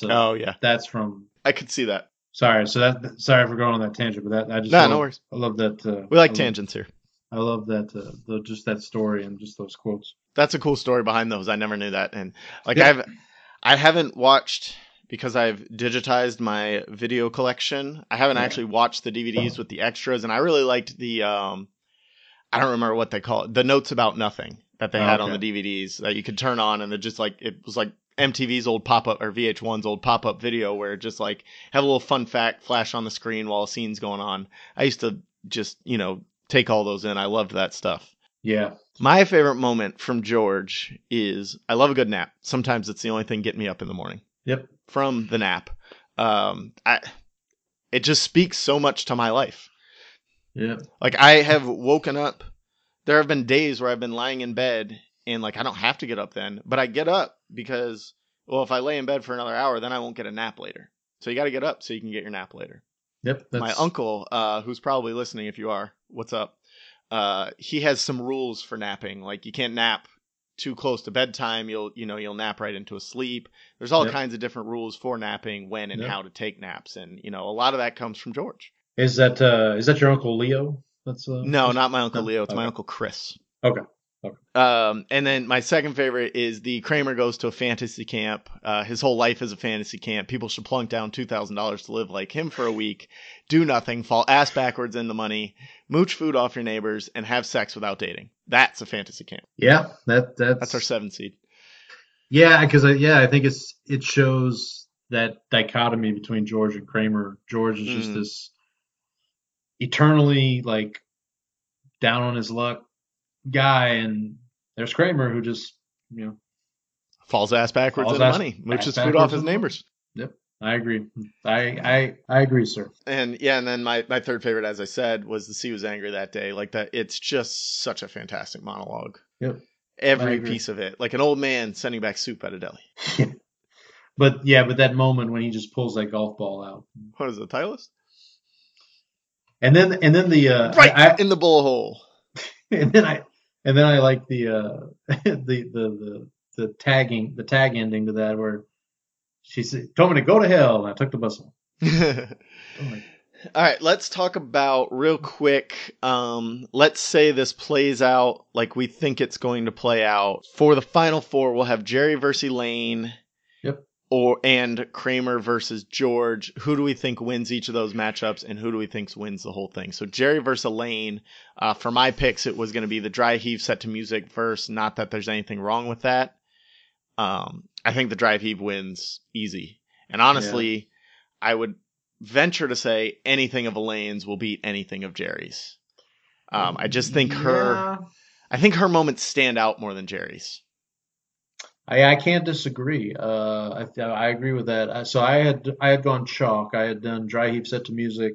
Oh yeah, That's from. I could see that. Sorry for going on that tangent, but that No, no worries. I love that We like tangents here. I love that just that story and just those quotes. That's a cool story behind those. I never knew that, and like Yep. I haven't watched because I've digitized my video collection. I haven't Yeah. actually watched the DVDs with the extras, and I really liked the I don't remember what they call it, the notes about nothing that they Oh, had on the okay. DVDs that you could turn on, and it was like MTV's old pop up or VH1's old pop up video where it just like have a little fun fact flash on the screen while a scene's going on. I used to just take all those in. I loved that stuff. Yeah. My favorite moment from George is I love a good nap. Sometimes it's the only thing getting me up in the morning. Yep. From the nap, I it just speaks so much to my life. Yep. Like I have woken up. There have been days where I've been lying in bed and like I don't have to get up then, but I get up because well, if I lay in bed for another hour, then I won't get a nap later. So you got to get up so you can get your nap later. Yep. My That's uncle, who's probably listening, if you are, what's up? He has some rules for napping. Like you can't nap too close to bedtime. You'll nap right into a sleep. There's all yep. kinds of different rules for napping, when and Yep. how to take naps, and a lot of that comes from George. Is that your Uncle Leo? No, not my uncle No? Leo. It's my Okay. uncle Chris. Okay. Okay. And then my second favorite is the Kramer goes to a fantasy camp. His whole life is a fantasy camp. People should plunk down $2,000 to live like him for a week, do nothing, fall ass backwards in the money, mooch food off your neighbors, and have sex without dating. That's a fantasy camp. Yeah, That's our 7 seed. yeah, because I think it shows that dichotomy between George and Kramer. George is just Mm. this eternally like down on his luck guy, and there's Kramer who just Falls ass backwards falls in the ass, money, ass mooches food off backwards his in the money. neighbors. Yep, I agree. I agree, sir. And yeah, and then my third favorite, as I said, was the Sea Was Angry That Day. Like that, it's just such a fantastic monologue. Yep, I Every agree. piece of it, like an old man sending back soup at a deli. But that moment when he just pulls that golf ball out, What is the Titleist? and then the Right in the bull hole. and then I like the the tag ending to that where she said, told me to go to hell, and I took the bus home. All right, let's talk about real quick. Let's say this plays out like we think it's going to play out. For the final four, we'll have Jerry versus Elaine. Yep. And Kramer versus George. Who do we think wins each of those matchups, and who do we think wins the whole thing? So Jerry versus Elaine. For my picks, it was going to be the dry heave set to music first. Not that there's anything wrong with that. I think the dry heave wins easy. And honestly, I would venture to say anything of Elaine's will beat anything of Jerry's. I just think I think her moments stand out more than Jerry's. I can't disagree. I agree with that. So I had gone chalk. I had done dry heap set to music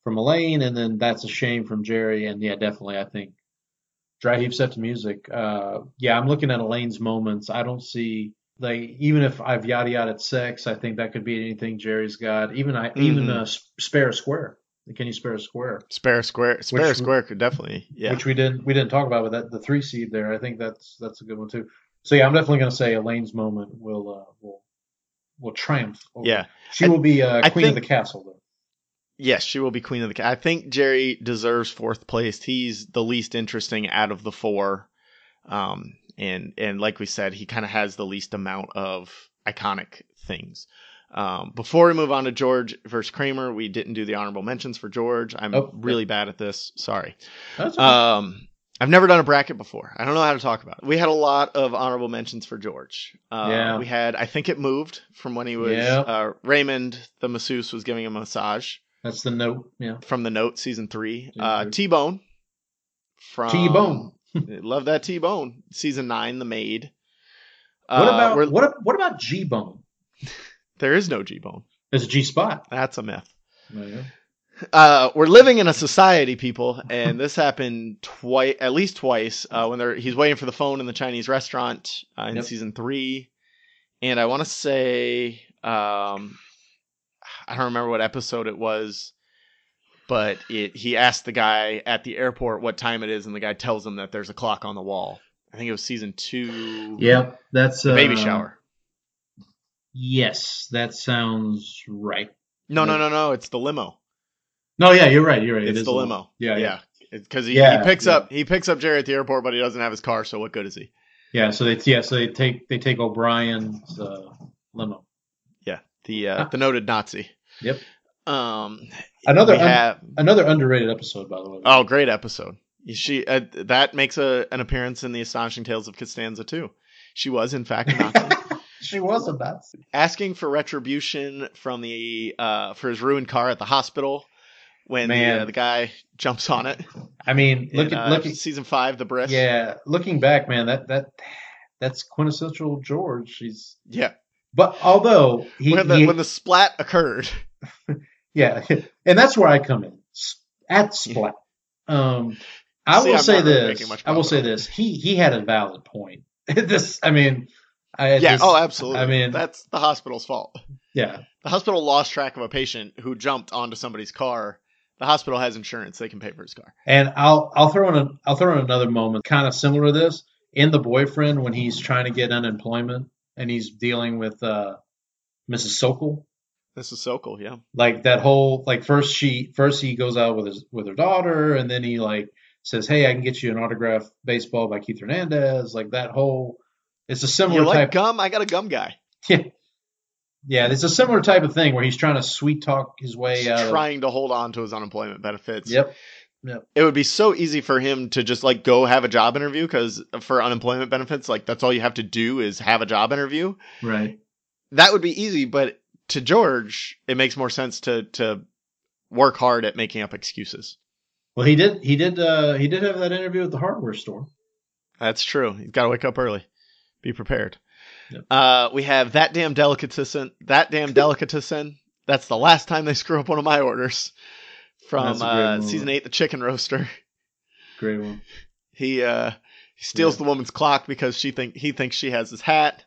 from Elaine, and then that's a shame from Jerry. And yeah, definitely, I think dry heap set to music. Yeah, I'm looking at Elaine's moments. I don't see like even if I've yada yada sex, I think that could be anything Jerry's got. Even Hmm. spare a square. Can you spare a square? Spare Which square could definitely, yeah. which we didn't talk about with that the 3 seed there. I think that's a good one too. So yeah, I'm definitely going to say Elaine's moment will triumph over. Yeah. She I will be I queen of the think castle though. yes, she will be queen of the I think Jerry deserves fourth place. He's the least interesting out of the four. And like we said, he kind of has the least amount of iconic things. Before we move on to George versus Kramer, we didn't do the honorable mentions for George. I'm Oh, yep. really bad at this. Sorry. That's okay. I've never done a bracket before. I don't know how to talk about it. We had a lot of honorable mentions for George. Yeah. We had, I think it moved from when he was, Yeah. Raymond, the masseuse, was giving him a massage That's the note. Yeah. from the Note season 3. Season three. T-Bone T-Bone. from, love that T-Bone, season 9, The Maid. What about We're, what about G-Bone? there is no G-Bone. There's a G-spot. That's a myth. Oh, yeah. We're living in a society, people, and this happened at least twice. When he's waiting for the phone in the Chinese restaurant in Yep. season 3, and I want to say, I don't remember what episode it was, but he asked the guy at the airport what time it is, and the guy tells him that there's a clock on the wall. I think it was season 2. Yep. That's The baby shower. Yes, that sounds right. No, it's the limo. No, yeah, you're right. It It's is the limo. Yeah. Because Yeah, he picks yeah. up Jerry at the airport, but he doesn't have his car. So what good is he? Yeah, so they take O'Brien's limo. Yeah, the noted Nazi. Yep. Um, Another we have another underrated episode, by the way. oh, great episode. She that makes an appearance in the Astonishing Tales of Costanza too. She was in fact a Nazi. She was a Nazi. Asking for retribution from the for his ruined car at the hospital when Man. the guy jumps on it. I mean, In season 5, the Briss. Yeah, looking back, man, that's quintessential George. Yeah. But although when the splat occurred. Yeah, and that's where I come in at splat. I will say this. He had a valid point. Absolutely. I mean, that's the hospital's fault. Yeah, the hospital lost track of a patient who jumped onto somebody's car. The hospital has insurance; they can pay for his car. And I'll throw in another moment, kind of similar to this, in The Boyfriend when he's trying to get unemployment and he's dealing with Mrs. Sokol. Mrs. Sokol, yeah. Like that whole first he goes out with her daughter, and then he says, "Hey, I can get you an autographed baseball by Keith Hernandez." Like that whole, it's a similar type. Gum? I got a gum guy. Yeah, yeah. It's a similar type of thing where he's trying to sweet talk his way out. Trying to hold on to his unemployment benefits. Yep. It would be so easy for him to just go have a job interview because for unemployment benefits, that's all you have to do is have a job interview. Right. That would be easy, but to George, it makes more sense to work hard at making up excuses. Well, he did have that interview at the hardware store. That's true. He's got to wake up early. Be prepared. Yep. We have that damn delicatessen. That's the last time they screw up one of my orders from season 8, the chicken roaster. Great one. He steals the woman's clock because he thinks she has his hat.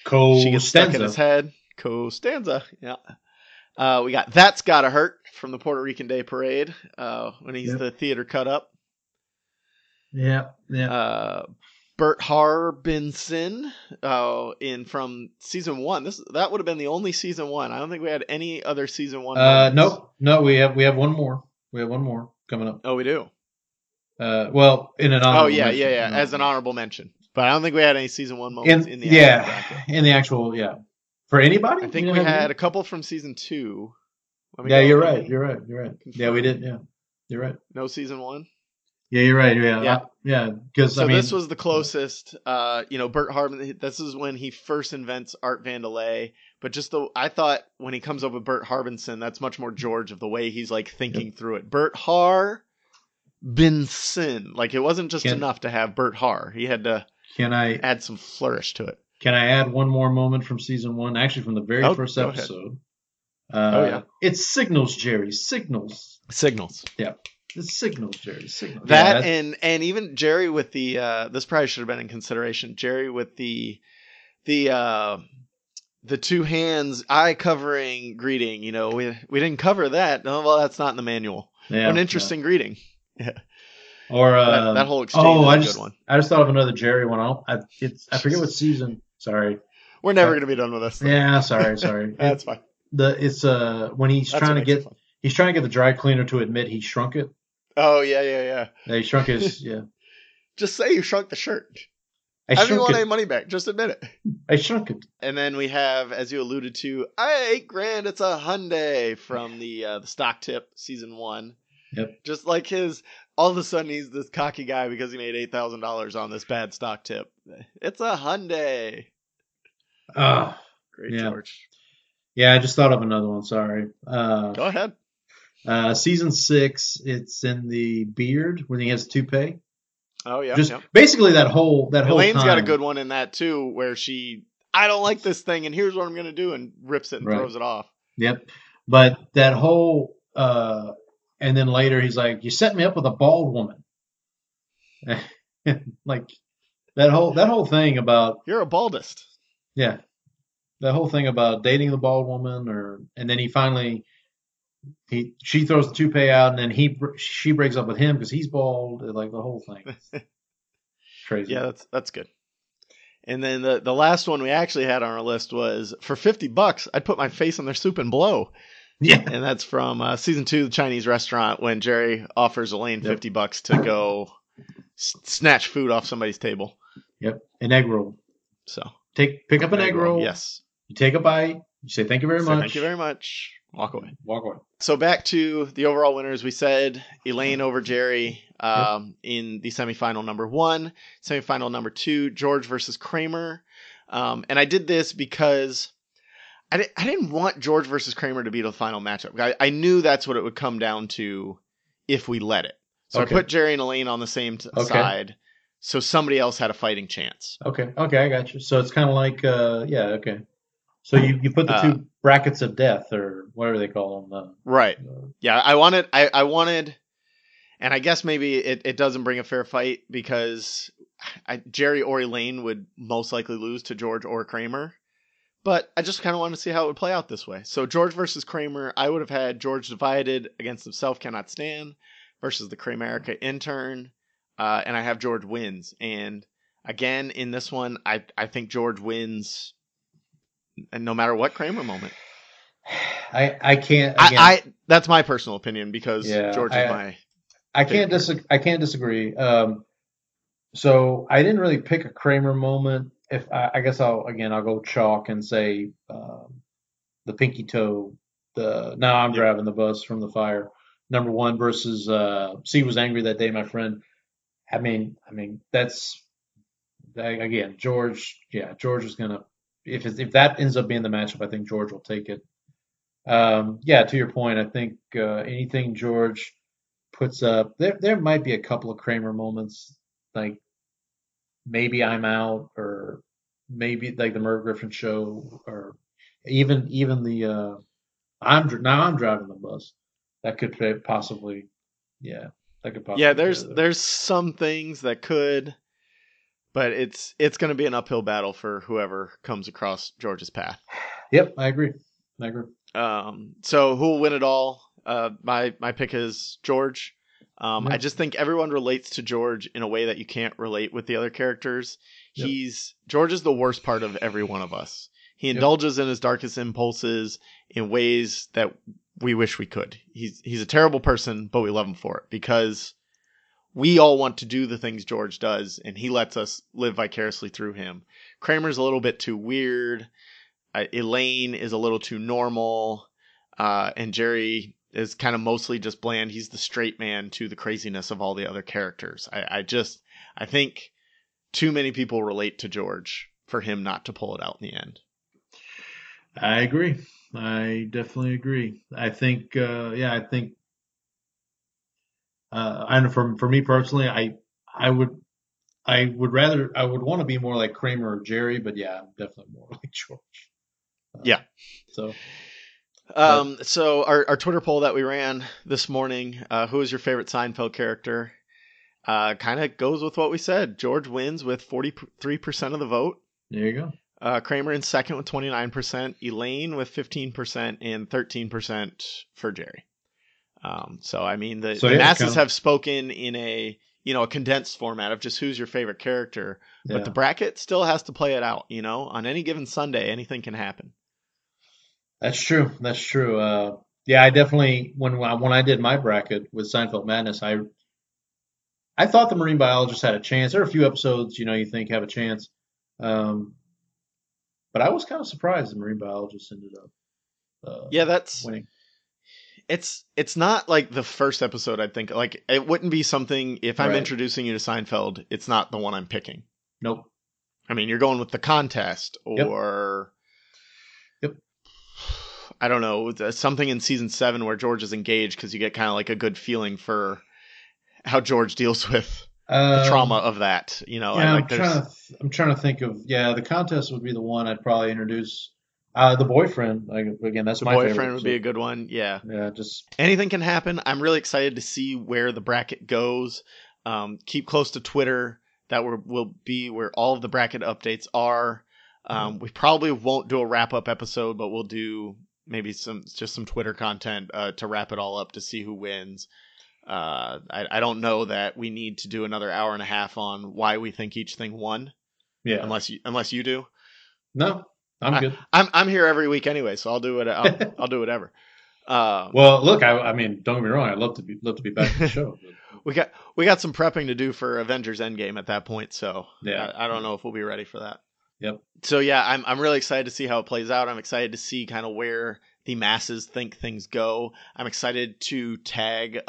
She gets stuck in his head. Costanza, yeah. We got That's Gotta Hurt from the Puerto Rican Day Parade when he's the theater cut up. Yeah, yeah. Bert Harbinson from season 1. That would have been the only season 1. I don't think we had any other season 1. No, we have one more. We have one more coming up. Oh, we do. Well, in an honorable mention. Yeah, as an honorable mention. But I don't think we had any season 1 moments in the actual bracket. For anybody? I think we had a couple from season 2. Yeah, you're right. Yeah, we did. Yeah, you're right. No season 1. Yeah, you're right. Yeah. Because this was the closest. Bert Harbin. This is when he first invents Art Vandelay. But I thought when he comes up with Bert Harbinson, that's much more George of the way he's thinking through it. Bert Harbinson. It wasn't just enough to have Bert Har. He had to add some flourish to it. Can I add one more moment from season 1? Actually, from the very first episode. It's Signals, Jerry. Signals. Yeah. It's Signals, Jerry. Signals. That and even Jerry with the this probably should have been in consideration. Jerry with the the two hands, eye covering greeting. We didn't cover that. Oh, well, that's not in the manual. Yeah, An interesting greeting. Yeah. Or That whole exchange is a good one. I just thought of another Jerry one. I forget what season. Sorry. We're never going to be done with this. Yeah, sorry. That's fine. It's when he's trying to get the dry cleaner to admit he shrunk it. Oh yeah. He shrunk his Just say you shrunk the shirt. I don't even want it. any money back. Just admit it. I shrunk it. And then we have, as you alluded to, $8,000. It's a Hyundai from the stock tip season 1. Yep. Just like all of a sudden he's this cocky guy because he made $8,000 on this bad stock tip. It's a Hyundai. Oh, great, George. Yeah, I just thought of another one. Sorry. Go ahead. Season 6. It's in the beard when he has toupee. Oh yeah. Just basically that whole Elaine's time. got a good one in that too, where I don't like this thing, and here's what I'm gonna do, and rips it and throws it off. Yep. But that whole and then later he's like, "You set me up with a bald woman." Like that whole thing about you're a baldist. Yeah, that whole thing about dating the bald woman, and then she throws the toupee out, and then she breaks up with him because he's bald. Like the whole thing. Crazy. Yeah, that's good. And then the last one we actually had on our list was for $50, I'd put my face on their soup and blow. Yeah, and that's from season 2, the Chinese restaurant, when Jerry offers Elaine $50 to go snatch food off somebody's table. Yep, an egg roll. So pick up an egg roll. Yes. You take a bite. You say thank you very much. Thank you very much. Walk away. So back to the overall winners. We said Elaine over Jerry in the semifinal number 1. Semifinal number 2, George versus Kramer. And I did this because I didn't want George versus Kramer to be the final matchup. I knew that's what it would come down to if we let it. So I put Jerry and Elaine on the same side, so somebody else had a fighting chance. Okay, I got you. So it's kind of like, okay. So you put the two brackets of death, or whatever they call them. Right. Yeah, I wanted, and I guess maybe it doesn't bring a fair fight because Jerry or Elaine would most likely lose to George or Kramer. But I just kind of wanted to see how it would play out this way. So George versus Kramer, I would have had George divided against himself cannot stand versus the Kramerica intern. And I have George wins. And again, in this one, I think George wins, and no matter what Kramer moment. I can't. That's my personal opinion because George is my. I can't disagree. So I didn't really pick a Kramer moment. If I guess I'll go chalk and say the pinky toe. Now I'm driving the bus from the fire. Number 1 versus C was angry that day, my friend. I mean that's again George. Yeah, George is gonna if that ends up being the matchup, I think George will take it. To your point, I think anything George puts up, there might be a couple of Kramer moments, like maybe I'm out, or maybe like the Merv Griffin show, or even the I'm driving the bus. That could possibly, there's some things that could, but it's going to be an uphill battle for whoever comes across George's path. Yep, I agree. So who will win it all? My pick is George. I just think everyone relates to George in a way that you can't relate with the other characters. Yep. George is the worst part of every one of us. He indulges in his darkest impulses in ways that we wish we could. He's a terrible person, but we love him for it because we all want to do the things George does, and he lets us live vicariously through him. Kramer's a little bit too weird. Elaine is a little too normal. And Jerry is kind of mostly just bland. He's the straight man to the craziness of all the other characters. I think too many people relate to George for him not to pull it out in the end. I agree. I definitely agree. I think, for me personally, I would want to be more like Kramer or Jerry, but I'm definitely more like George. So our Twitter poll that we ran this morning, who is your favorite Seinfeld character? Kind of goes with what we said. George wins with 43% of the vote. There you go. Kramer in second with 29%, Elaine with 15%, and 13% for Jerry. So I mean, So the yeah, masses have spoken in a a condensed format of just who's your favorite character, but the yeah, bracket still has to play it out. On any given Sunday, anything can happen. that's true. That's true. Yeah, I definitely when I did my bracket with Seinfeld Madness, I thought the marine biologist had a chance. There are a few episodes, you think have a chance, um, but I was kind of surprised the marine biologist ended up Yeah, that's winning. it's not like the first episode. I'd think like it wouldn't be something if I'm Right. introducing you to Seinfeld. It's not the one I'm picking. Nope. I mean, you're going with the contest Yep. or Yep. I don't know, something in season 7 where George is engaged because you get kind of like a good feeling for how George deals with the trauma Um, of that. I yeah, like there's I'm trying to think of the contest would be the one I'd probably introduce. The boyfriend, like, again, that's the my favorite boyfriend would be a episode. good one. Yeah. Yeah, just Anything can happen. I'm really excited to see where the bracket goes. Keep close to Twitter. That will be where all of the bracket updates are. We probably won't do a wrap up episode, but we'll do maybe some Twitter content to wrap it all up to see who wins. I don't know that we need to do another hour and a half on why we think each thing won, yeah. unless you do. No, I'm good. I'm here every week anyway, so I'll do it. I'll do whatever. Um, Well, look, I mean, don't get me wrong. I'd love to be back in the show. But, we got some prepping to do for Avengers Endgame at that point, so yeah. I don't know if we'll be ready for that. Yep. So yeah, I'm really excited to see how it plays out. I'm excited to see kind of where the masses think things go. I'm excited to tag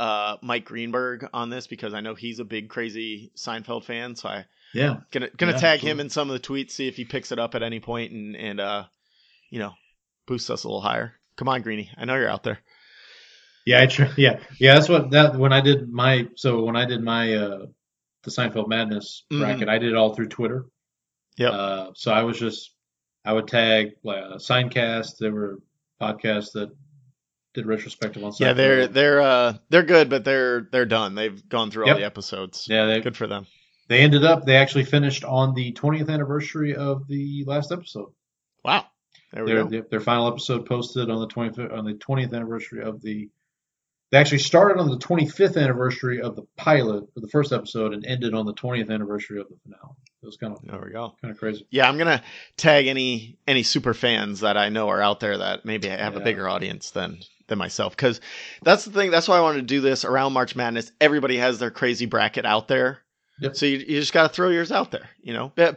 Mike Greenberg on this because I know he's a big crazy Seinfeld fan. So I Yeah. gonna Yeah. tag him Absolutely. in some of the tweets, see if he picks it up at any point and you know boost us a little higher. Come on, Greenie, I know you're out there. Yeah. Yeah. That's when I did my the Seinfeld Madness Mm-hmm. bracket. I did it all through Twitter. Yep. So I would tag Signcast. There were podcasts that did retrospective on Yeah, they're Seinfeld. they're good, but they're done. They've gone through all the Yep. episodes. Yeah, Good for them. they actually finished on the 20th anniversary of the last episode. Wow. There we go. Their final episode posted on the 20th anniversary of the. They actually started on the 25th anniversary of the pilot for the first episode and ended on the 20th anniversary of the finale. It was There we go. kind of crazy. Yeah, I'm gonna tag any super fans that I know are out there that maybe have a Yeah. bigger audience than myself. Because that's the thing. That's why I wanted to do this around March Madness. Everybody has their crazy bracket out there. Yep. So you just got to throw yours out there.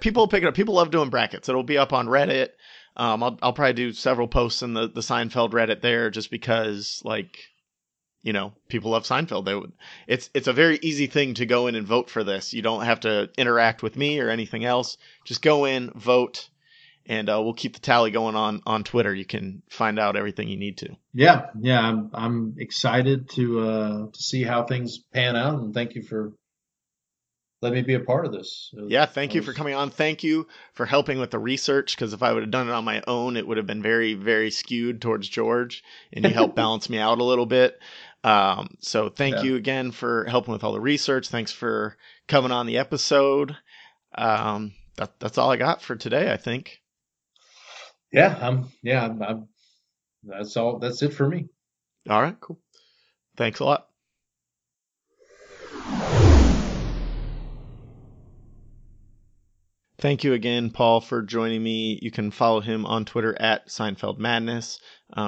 People pick it up. People love doing brackets. It'll be up on Reddit. I'll probably do several posts in the Seinfeld Reddit there, just because people love Seinfeld. It's a very easy thing to go in and vote for this. You don't have to interact with me or anything else. Just go in, vote, and we'll keep the tally going on Twitter. You can find out everything you need to. Yeah. I'm excited to see how things pan out, and thank you for letting me be a part of this. Yeah, thank you for coming on. Thank you for helping with the research, because if I would have done it on my own, it would have been very, very skewed towards George, and you helped balance me out a little bit. So thank Yeah. you again for helping with all the research. Thanks for coming on the episode. That's all I got for today, I think. I'm that's all. That's it for me. All right, cool. Thanks a lot. Thank you again, Paul, for joining me. You can follow him on Twitter at Seinfeld Madness.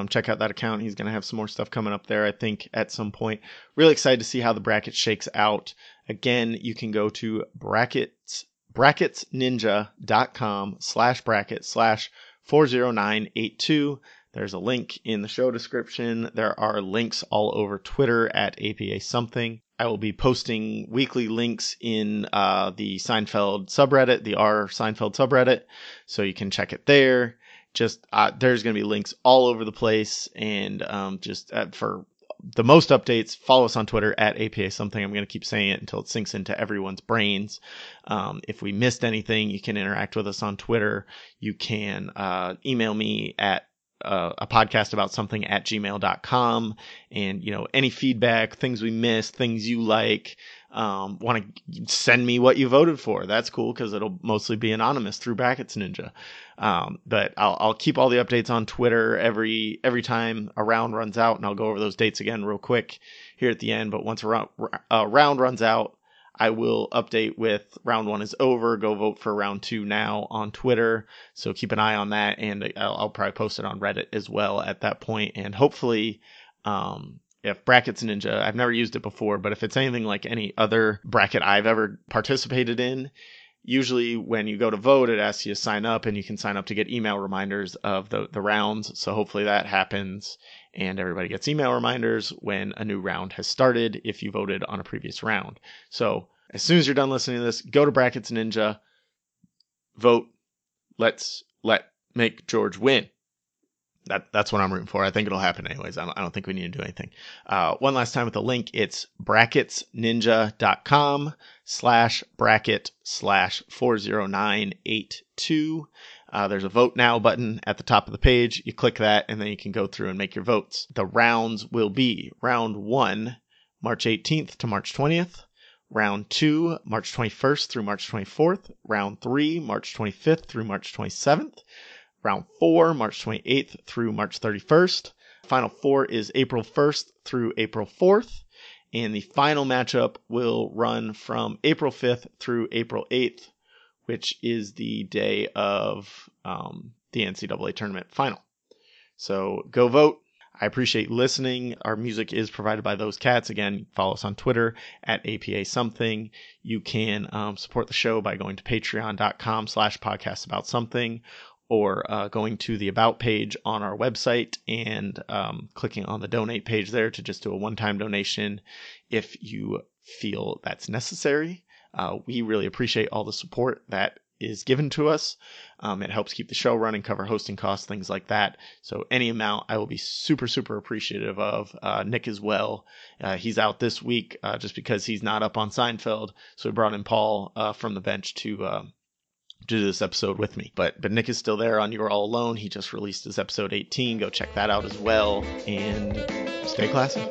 Check out that account. He's going to have some more stuff coming up there, I think, at some point. Really excited to see how the bracket shakes out. Again, you can go to bracketsninja.com/bracket/40982. There's a link in the show description. There are links all over Twitter at APA something. I will be posting weekly links in the Seinfeld subreddit, the R Seinfeld subreddit, so you can check it there. Just there's going to be links all over the place, and for the most updates, follow us on Twitter at APA something. I'm going to keep saying it until it sinks into everyone's brains. If we missed anything, you can interact with us on Twitter. You can email me at a podcast about something at gmail.com, and any feedback, things we missed, things you like, want to send me what you voted for, that's cool because it'll mostly be anonymous through Brackets Ninja. But I'll keep all the updates on Twitter every time a round runs out, and I'll go over those dates again real quick here at the end. But once a round runs out, I will update with round 1 is over. Go vote for round 2 now on Twitter. So keep an eye on that, and I'll probably post it on Reddit as well at that point. And hopefully, if Brackets Ninja, I've never used it before, but if it's anything like any other bracket I've ever participated in, usually when you go to vote, it asks you to sign up, and you can sign up to get email reminders of the rounds. So hopefully that happens, and everybody gets email reminders when a new round has started if you voted on a previous round. So as soon as you're done listening to this, go to Brackets Ninja, vote. Let's make George win. That's what I'm rooting for. I think it'll happen anyways. I don't think we need to do anything. One last time with the link, it's bracketsninja.com/bracket/40982. There's a vote now button at the top of the page. You click that, and then you can go through and make your votes. The rounds will be round 1, March 18th to March 20th. Round 2, March 21st through March 24th. Round 3, March 25th through March 27th. Round 4, March 28th through March 31st. Final 4 is April 1st through April 4th. And the final matchup will run from April 5th through April 8th, which is the day of the NCAA tournament final. So go vote. I appreciate listening. Our music is provided by Those Cats. Again, follow us on Twitter at APA something. You can support the show by going to patreon.com/podcastaboutsomething, or going to the About page on our website and clicking on the donate page there to just do a one-time donation if you feel that's necessary. We really appreciate all the support that is given to us. It helps keep the show running, cover hosting costs, things like that. So any amount I will be super, super appreciative of. Nick as well. He's out this week just because he's not up on Seinfeld. So we brought in Paul from the bench to do this episode with me. But Nick is still there on You're All Alone. He just released his episode 18. Go check that out as well. And stay classy.